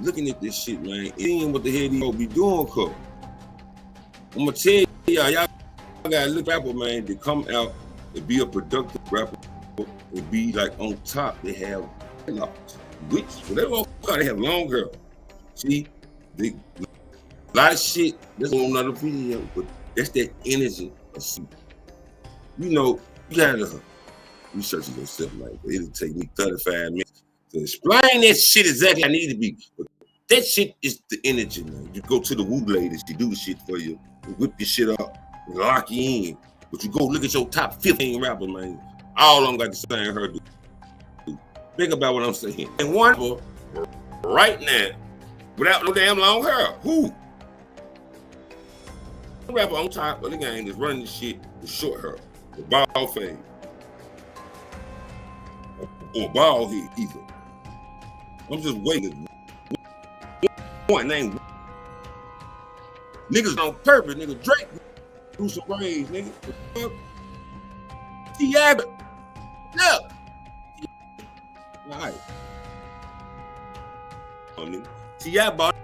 looking at this shit, man, seeing what the hell these be doing, cuz. I'm gonna tell y'all gotta look rapper, man, to come out and be a productive rapper and be like on top. They have which whatever they have long hair. See, a lot of shit. That's on another video, but that's that energy You know, you gotta research yourself like that. It'll take me 35 minutes to explain that shit exactly how I need to be. But that shit is the energy, man. You go to the woo ladies, she do the shit for you, whip your shit up, and lock you in. But you go look at your top 15 rappers, man. All of them got the same hairdo. Think about what I'm saying. And one right now, without no damn long hair, who? The rapper on top of the game is running this shit with short hair, with bald fade, or bald head either. I'm just waiting. One name. Niggas on purpose, nigga. Drake do some braids, nigga. Yayo. Look. Alright. Yayo bought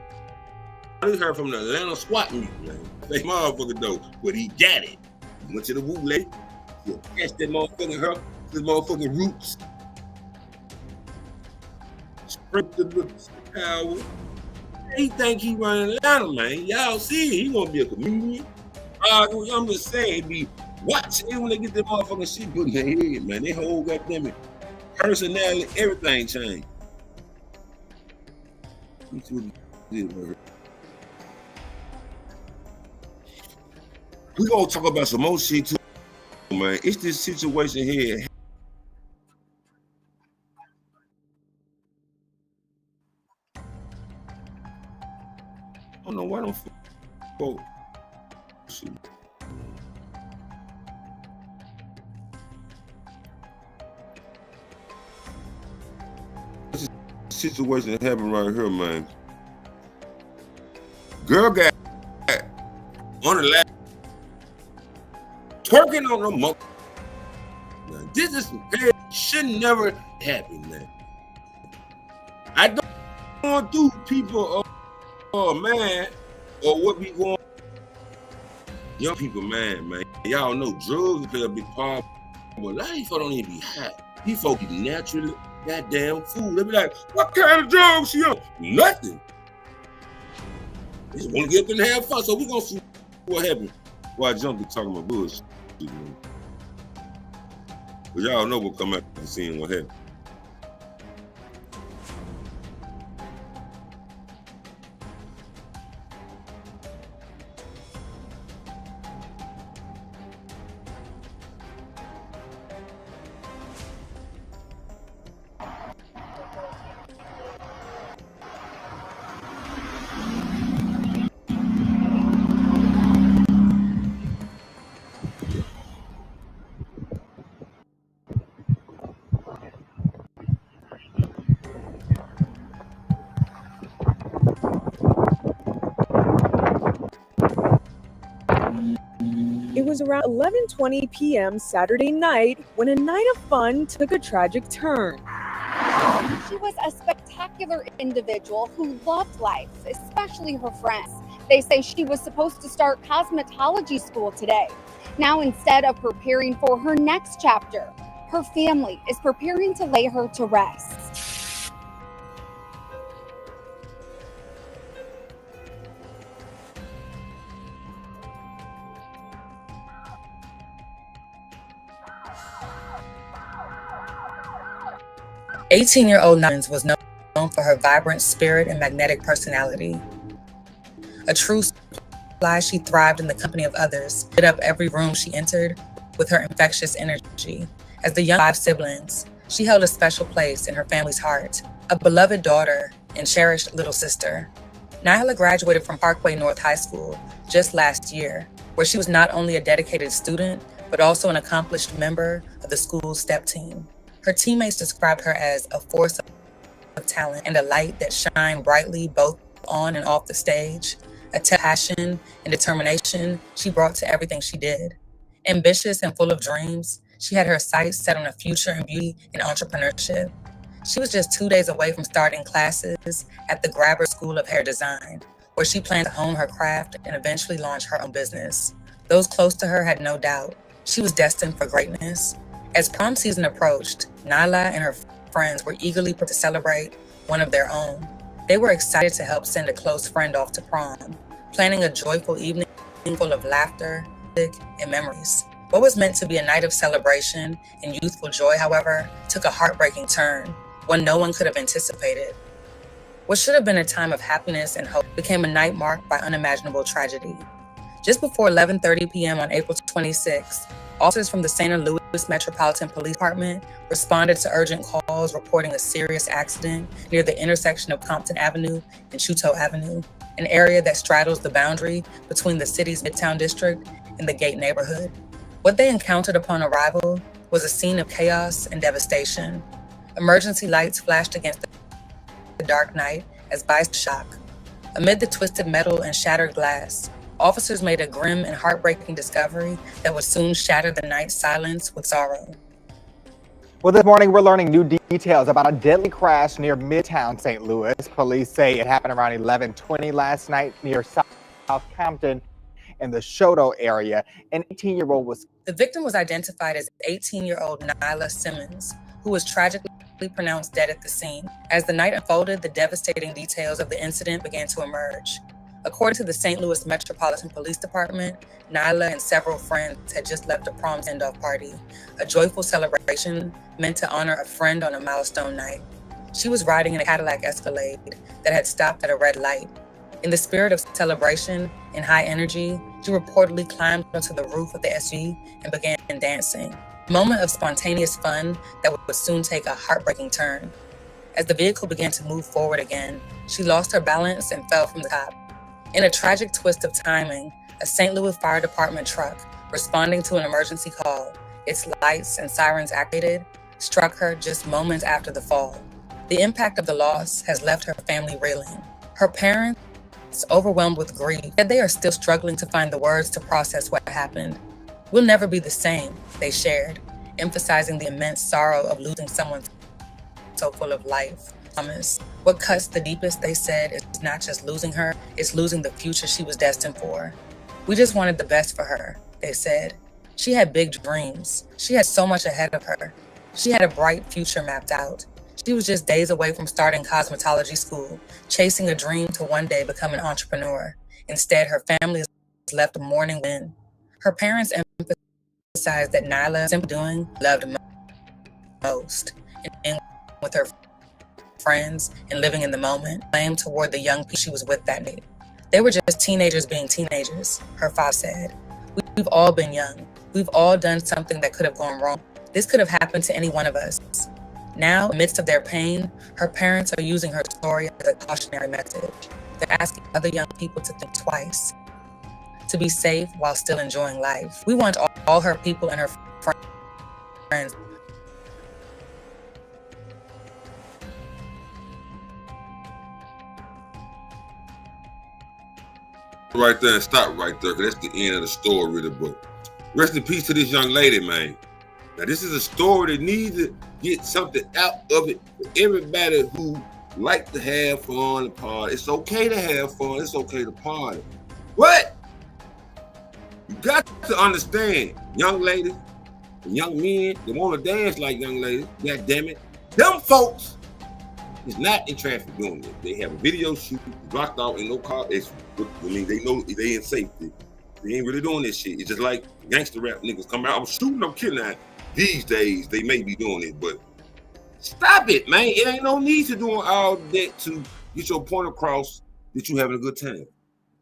her from the Atlanta SWAT meet, man. They motherfucker though, but he got it. He went to the woo lady. He catch that motherfucking her, his motherfucking roots. Sprinkled the power. He think he running Atlanta, man. Y'all see it. He gonna be a comedian. I'm just saying, be watching when they get that motherfucking shit put in their head, man. They whole goddamn it, personality, everything changed. That's what he did, man. We gonna talk about some more shit too, man. It's this situation here. I don't know why don't folk. This situation that happened right here, man. Girl got on the lap, twerking on the mother. Now, this is should never happen, man. I don't want to do people man, or what be going on. Young people, man. Y'all know drugs play a big part. But a lot of these folks don't even be high. These folks be naturally goddamn fool. They be like, what kind of drugs you on? Nothing. They just want to get up and have fun. So we gonna see what happened. Why I jumped to talking about bullshit. But y'all know we'll come out and seeing what happened. It was around 11:20 p.m. Saturday night when a night of fun took a tragic turn. She was a spectacular individual who loved life, especially her friends. They say she was supposed to start cosmetology school today. Now, instead of preparing for her next chapter, her family is preparing to lay her to rest. "18-year-old Nines was known for her vibrant spirit and magnetic personality. A true fly, she thrived in the company of others, lit up every room she entered with her infectious energy. As the young 5 siblings, she held a special place in her family's heart, a beloved daughter and cherished little sister. Nyla graduated from Parkway North High School just last year, where she was not only a dedicated student, but also an accomplished member of the school's step team. Her teammates described her as a force of talent and a light that shined brightly both on and off the stage, a passion and determination she brought to everything she did. Ambitious and full of dreams, she had her sights set on a future in beauty and entrepreneurship. She was just 2 days away from starting classes at the Grabber School of Hair Design, where she planned to hone her craft and eventually launch her own business. Those close to her had no doubt she was destined for greatness. As prom season approached, Nyla and her friends were eagerly put to celebrate one of their own. They were excited to help send a close friend off to prom, planning a joyful evening full of laughter, and memories. What was meant to be a night of celebration and youthful joy, however, took a heartbreaking turn, one no one could have anticipated. What should have been a time of happiness and hope became a night marked by unimaginable tragedy. Just before 11:30 p.m. on April 26, officers from the St. Louis Metropolitan Police Department responded to urgent calls reporting a serious accident near the intersection of Compton Avenue and Chouteau Avenue, an area that straddles the boundary between the city's Midtown District and the Gate neighborhood. What they encountered upon arrival was a scene of chaos and devastation. Emergency lights flashed against the dark night as by shock. Amid the twisted metal and shattered glass, officers made a grim and heartbreaking discovery that would soon shatter the night's silence with sorrow. Well, this morning we're learning new details about a deadly crash near Midtown St. Louis. Police say it happened around 11:20 last night near South Compton in the Chouteau area. An 18-year-old was... The victim was identified as 18-year-old Nyla Simmons, who was tragically pronounced dead at the scene. As the night unfolded, the devastating details of the incident began to emerge. According to the St. Louis Metropolitan Police Department, Nyla and several friends had just left a prom send-off party, a joyful celebration meant to honor a friend on a milestone night. She was riding in a Cadillac Escalade that had stopped at a red light. In the spirit of celebration and high energy, she reportedly climbed onto the roof of the SUV and began dancing. A moment of spontaneous fun that would soon take a heartbreaking turn. As the vehicle began to move forward again, she lost her balance and fell from the top. In a tragic twist of timing, a St. Louis Fire Department truck, responding to an emergency call, its lights and sirens activated, struck her just moments after the fall. The impact of the loss has left her family reeling. Her parents, overwhelmed with grief, said they are still struggling to find the words to process what happened. We'll never be the same, they shared, emphasizing the immense sorrow of losing someone so full of life. What cuts the deepest, they said, is not just losing her, it's losing the future she was destined for. We just wanted the best for her, they said. She had big dreams. She had so much ahead of her. She had a bright future mapped out. She was just days away from starting cosmetology school, chasing a dream to one day become an entrepreneur. Instead, her family is left mourning wind. Her parents emphasized that Nyla simply doing loved most, and with her friends and living in the moment, blamed toward the young people she was with that night. They were just teenagers being teenagers, her father said. We've all been young. We've all done something that could have gone wrong. This could have happened to any one of us. Now, in the midst of their pain, her parents are using her story as a cautionary message. They're asking other young people to think twice, to be safe while still enjoying life. We want all her people and her friends right there and stop right there, because that's the end of the story of the book. Rest in peace to this young lady, man. Now, this is a story that needs to get something out of it for everybody who like to have fun and party. It's okay to have fun. It's okay to party. But you got to understand, young ladies and young men that want to dance like young ladies, God damn it, them folks is not in traffic doing it. They have a video shoot, blocked out, and no car. I mean, they know they in safety. They ain't really doing this shit. It's just like gangster rap niggas come out. I'm shooting, I'm killing that. These days, they may be doing it, but stop it, man. It ain't no need to doing all that to get your point across that you having a good time.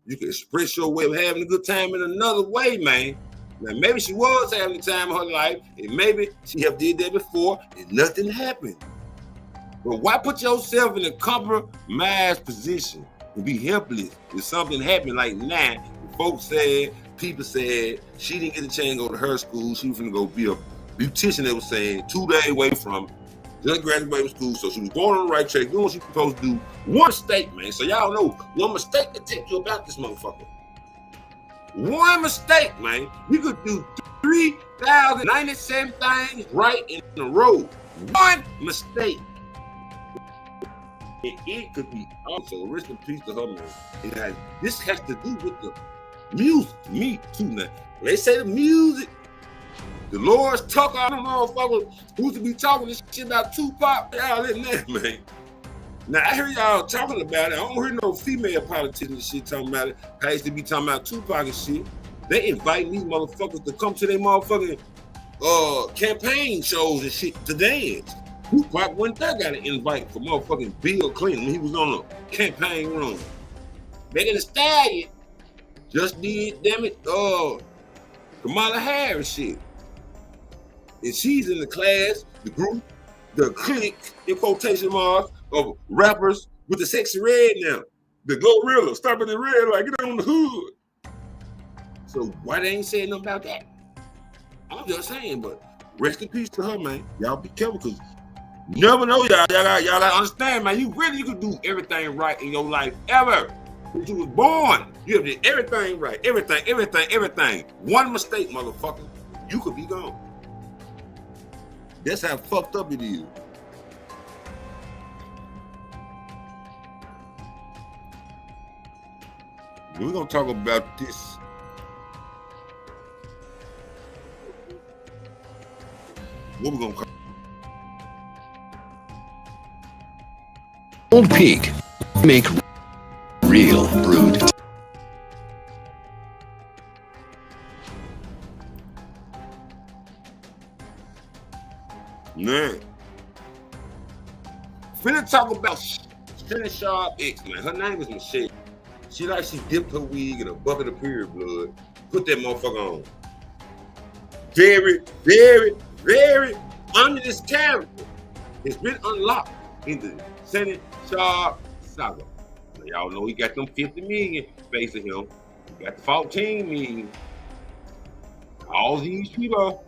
You can express your way of having a good time in another way, man. Now, maybe she was having the time of her life, and maybe she have did that before, and nothing happened. But why put yourself in a compromised position and be helpless if something happened like now? Folks said, people said, she didn't get a chance to go to her school. She was going to go be a beautician, they were saying, 2 days away from just graduating school. So she was going on the right track, doing what she was supposed to do. One mistake, man. So y'all know, one mistake can take you about this motherfucker. One mistake, man. You could do 3,097 things right in a row. One mistake. And it could be also rest in peace to her, man. And this has to do with the music, me too, man. They say the music, the Lord's talk all them motherfuckers who to be talking this shit about Tupac, y'all in there, man. Now I hear y'all talking about it. I don't hear no female politicians and shit talking about it. I used to be talking about Tupac and shit. They invite these motherfuckers to come to their motherfucking campaign shows and shit to dance. Tupac went there, got an invite for motherfucking Bill Clinton when he was on the campaign run. Megan Thee Stallion just did, damn it, Kamala Harris shit. And she's in the class, the group, the clique, in quotation marks, of rappers with the sexy red now. The Glorilla, stop at the red, like get on the hood. So why they ain't saying nothing about that? I'm just saying, but rest in peace to her, man. Y'all be careful, because you never know, y'all gotta understand, man. You could do everything right in your life ever. When you was born, you have did everything right. Everything. One mistake, motherfucker, you could be gone. That's how fucked up it is. We're gonna talk about this. What we gonna call Old Pig. Make real brewed. Man. Finna talk about Shannon Sharp ex, man. Her name is Michelle. She dipped her wig in a bucket of period blood, put that motherfucker on. Very, very, very under this character. It's been unlocked in the Shannon Sharp saga. So y'all know he got them 50 million facing him. He got the 14 million. All these people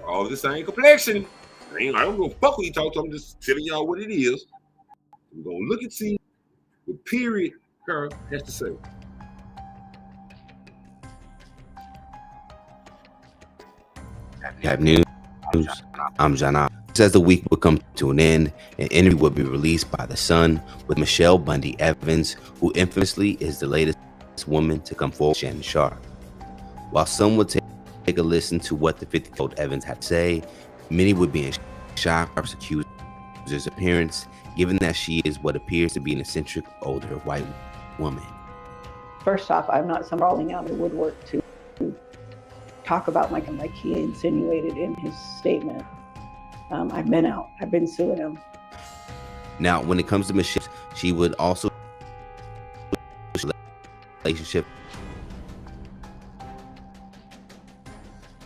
are all the same complexion. I don't go fuck with you talk to them, just telling y'all what it is. We're gonna look and see what period her has to say. Have news. I'm Shannon. As the week would come to an end, an interview will be released by The Sun with Michelle Bundy Evans, who infamously is the latest woman to come forward with Shannon Sharp. While some would take a listen to what the 50-year-old Evans had to say, many would be in shock of Sharp's accuser's appearance, given that she is what appears to be an eccentric older white woman. First off, I'm not crawling out of the woodwork to talk about like he insinuated in his statement. I've been out. I've been suing him. Now, when it comes to Michelle, she would also relationship.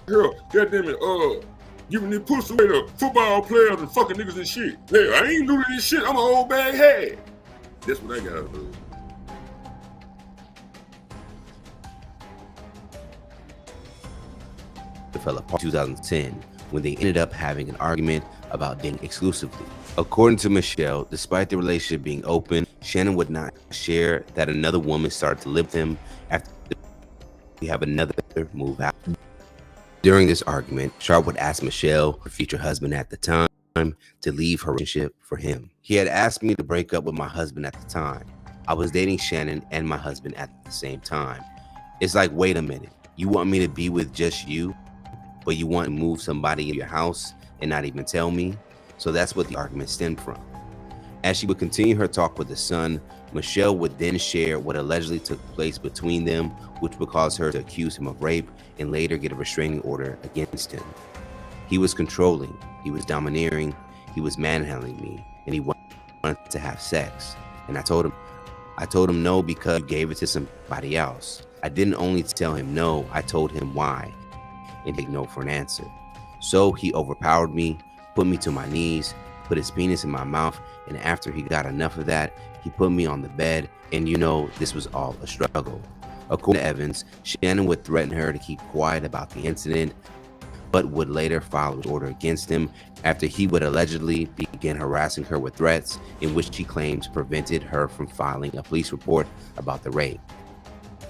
Girl, goddamn it, giving this pussy away to football players and fucking niggas and shit. Hey, I ain't new to this shit. I'm an old bag head. That's what I got to do. The fella part 2010, when they ended up having an argument about dating exclusively. According to Michelle, despite the relationship being open, Shannon would not share that another woman started to live with him after we have another move out. During this argument, Sharp would ask Michelle, her future husband at the time, to leave her relationship for him. He had asked me to break up with my husband at the time. I was dating Shannon and my husband at the same time. It's like, wait a minute, you want me to be with just you, but you want to move somebody in your house and not even tell me? So that's what the argument stemmed from. As she would continue her talk with The Sun, Michelle would then share what allegedly took place between them, which would cause her to accuse him of rape and later get a restraining order against him. He was controlling, he was domineering, he was manhandling me, and he wanted to have sex. And I told him no because you gave it to somebody else. I didn't only tell him no, I told him why, and take no for an answer. So he overpowered me, put me to my knees, put his penis in my mouth, and after he got enough of that, he put me on the bed, and this was all a struggle. According to Evans, Shannon would threaten her to keep quiet about the incident, but would later file an order against him after he would allegedly begin harassing her with threats in which she claims prevented her from filing a police report about the rape.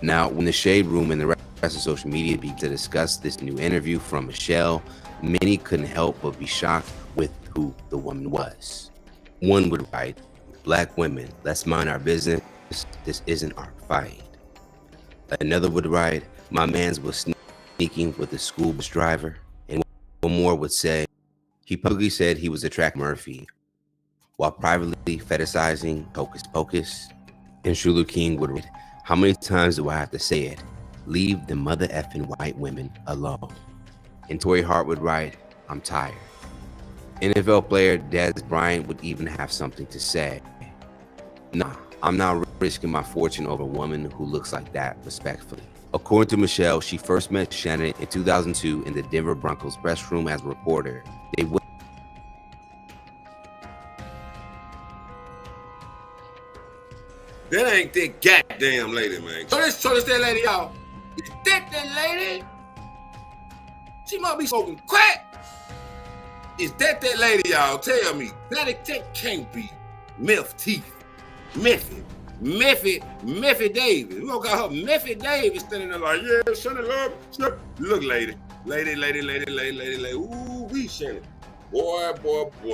Now, when the Shade Room and the rest of social media began to discuss this new interview from Michelle, many couldn't help but be shocked with who the woman was. One would write, "Black women, let's mind our business. This isn't our fight." Another would write, "My mans was sneaking with the school bus driver." And one more would say, "He publicly said he was attracted to Murphy, while privately fetishizing Hocus Pocus." And Shulu King would write, "How many times do I have to say it? leave the mother effing white women alone. And Torrey Hart would write, I'm tired. NFL player Dez Bryant would even have something to say. Nah, I'm not risking my fortune over a woman who looks like that, respectfully. According to Michelle, she first met Shannon in 2002 in the Denver Broncos restroom as a reporter. They went That ain't that goddamn lady, man. So this that lady, y'all. Is that lady? She might be smoking crack. Is that lady, y'all? Tell me. That can't be Meth Teeth. Meffy Davis. We gonna call her Meffy Davis standing there like, yeah, Shannon love me. Look, lady. Ooh, we Shannon. Boy.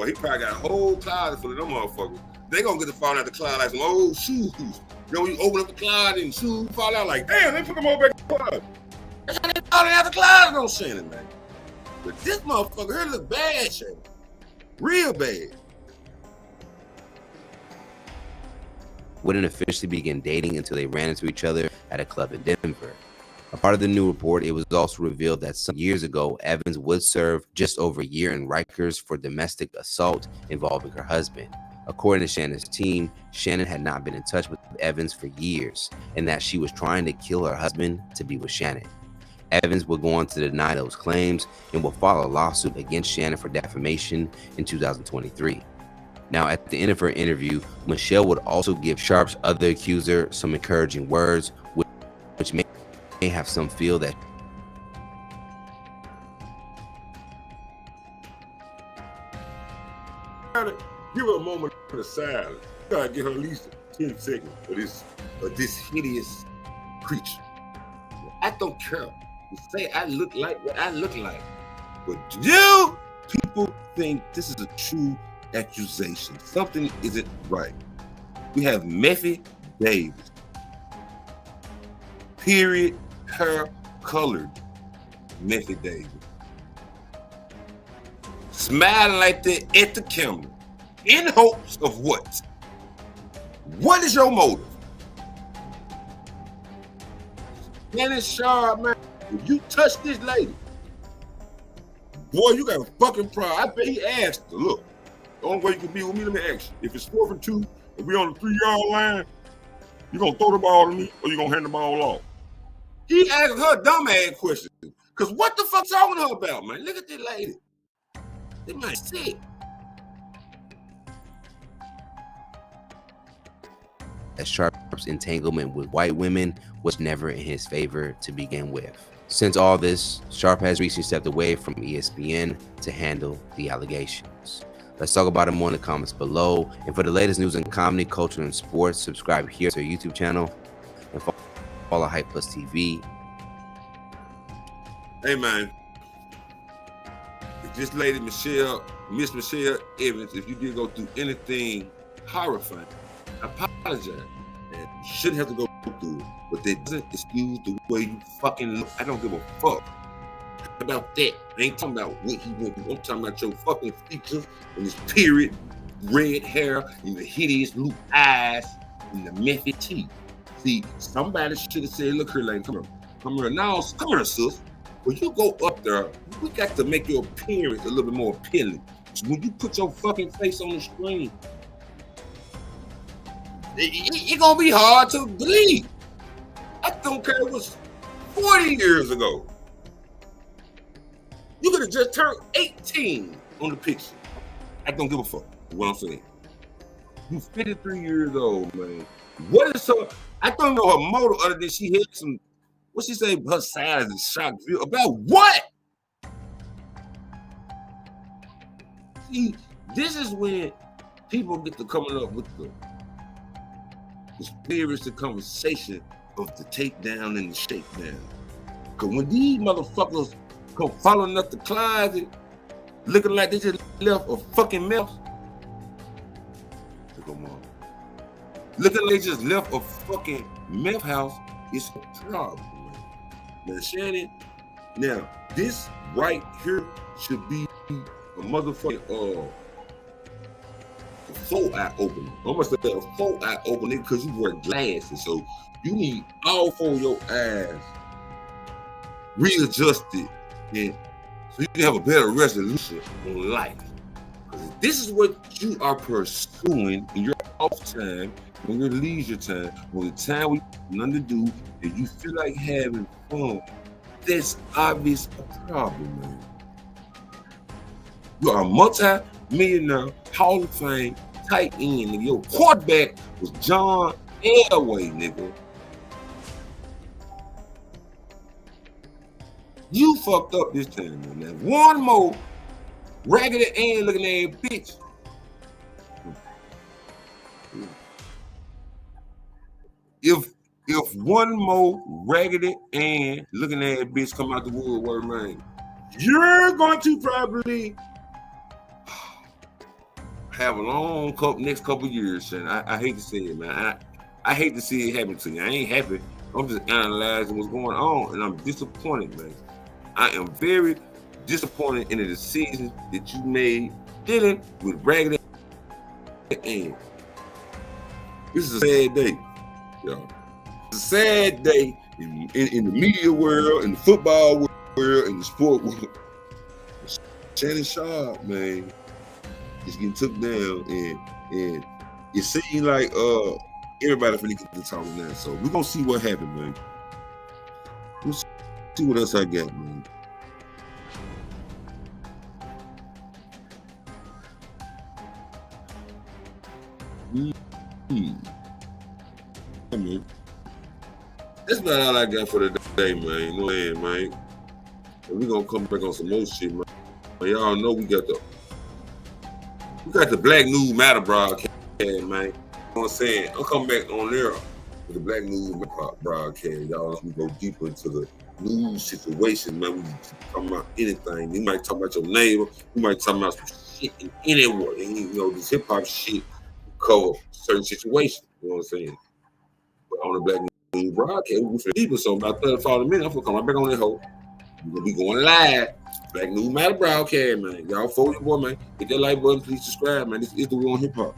He probably got a whole closet full of them motherfuckers. They gonna get to fall out the closet like some old shoes. You know, when you open up the closet and shoes fall out like, damn, they put them all back in the closet. That's how they falling out the closet on Shannon, man. But this motherfucker here look bad, Shannon. Real bad. Wouldn't officially begin dating until they ran into each other at a club in Denver. A part of the new report, it was also revealed that some years ago, Evans would serve just over a year in Rikers for domestic assault involving her husband. According to Shannon's team, Shannon had not been in touch with Evans for years and that she was trying to kill her husband to be with Shannon. Evans would go on to deny those claims and will file a lawsuit against Shannon for defamation in 2023. Now, at the end of her interview, Michelle would also give Sharp's other accuser some encouraging words, which may have some feel that give her a moment of silence. You gotta give her at least 10 seconds for this hideous creature. I don't care. You say I look like what I look like. But you people think this is a true accusation. Something isn't right. We have Meffy Davis. Period, hair colored Meffy Davis. Smiling like that at the camera. In hopes of what? What is your motive? Man, it's sharp, man. If you touch this lady, boy, you got a fucking problem. I bet he asked her, look, the only way you can be with me, let me ask you. If it's 4 for 2, if we on the 3-yard line, you gonna throw the ball to me or you gonna hand the ball off? He asked her dumb ass question. Cause what the fuck talking to her about, man? Look at this lady. They might sick. that Sharp's entanglement with white women was never in his favor to begin with. Since all this, Sharp has recently stepped away from ESPN to handle the allegations. Let's talk about it more in the comments below. And for the latest news in comedy, culture, and sports, subscribe here to our YouTube channel and follow Hype Plus TV. Hey man, if this lady Miss Michelle Evans, if you did go through anything horrifying, I apologize. And you shouldn't have to go through it, but that doesn't excuse the way you fucking look. I don't give a fuck about that. I ain't talking about what he went through. I'm talking about your fucking features and his period red hair and the hideous blue eyes and the method teeth. See, somebody should have said, look here, lady, come here now, come here, sis. When you go up there, we got to make your appearance a little bit more appealing. So when you put your fucking face on the screen, it's gonna be hard to believe. I don't care, it was 40 years ago. You could have just turned 18 on the picture. I don't give a fuck, what I'm saying. You 53 years old, man. What is her, I don't know her motive other than she had some, what she say, her size and shock view. About what? See, this is when people get to coming up with the spirits, the conversation of the takedown and the shakedown. Because when these motherfuckers come following up the closet, looking like they just left a fucking mess. Looking like they just left a fucking meth house, it's a problem. Now, Shannon, now, this right here should be a motherfucking a full eye opening. I must say a full eye opening because you wear glasses, so you need all four of your eyes readjusted, and so you can have a better resolution on life. Because this is what you are pursuing in your off time, on your leisure time, on the time we have nothing to do, and you feel like having fun. That's obvious a problem, man. You are a multi-millionaire, Hall of Fame, tight end, nigga. Your quarterback was John Elway, nigga. You fucked up this time, man. One more raggedy and looking at bitch. If one more raggedy and looking at bitch come out the woodwork, man, you're going to probably have a long next couple years, Shannon. I hate to say it, man. I hate to see it happen to you. I ain't happy. I'm just analyzing what's going on, and I'm disappointed, man. I am very disappointed in the decision that you made dealing with raggedy and. This is a sad day, y'all. It's a sad day in the media world, in the football world, in the sport world. Shannon Sharp, man, is getting took down, and it seems like everybody finna get to talking now. So we're gonna see what happens, man. We'll see what else I got, man. I mean, that's about all I got for the day, man. You know what I'm saying, man? And we're gonna come back on some more shit, man. Y'all know we got the Black News Matter broadcast, man. You know what I'm saying? I'll come back on there with the Black News broadcast, y'all. As we go deeper into the news situation, man. We talking about anything. We might talk about your neighbor. We might talk about some shit in anywhere. And, you know, this hip hop shit cover certain situations. You know what I'm saying? But on the Black News broadcast, we for people. So about 30, 40 minutes, I'm gonna come right back on that hoe. We're gonna be going live. Black News Matter broadcast, man. Y'all follow your boy, man. Hit that like button, please subscribe, man. This is the War on Hip Hop.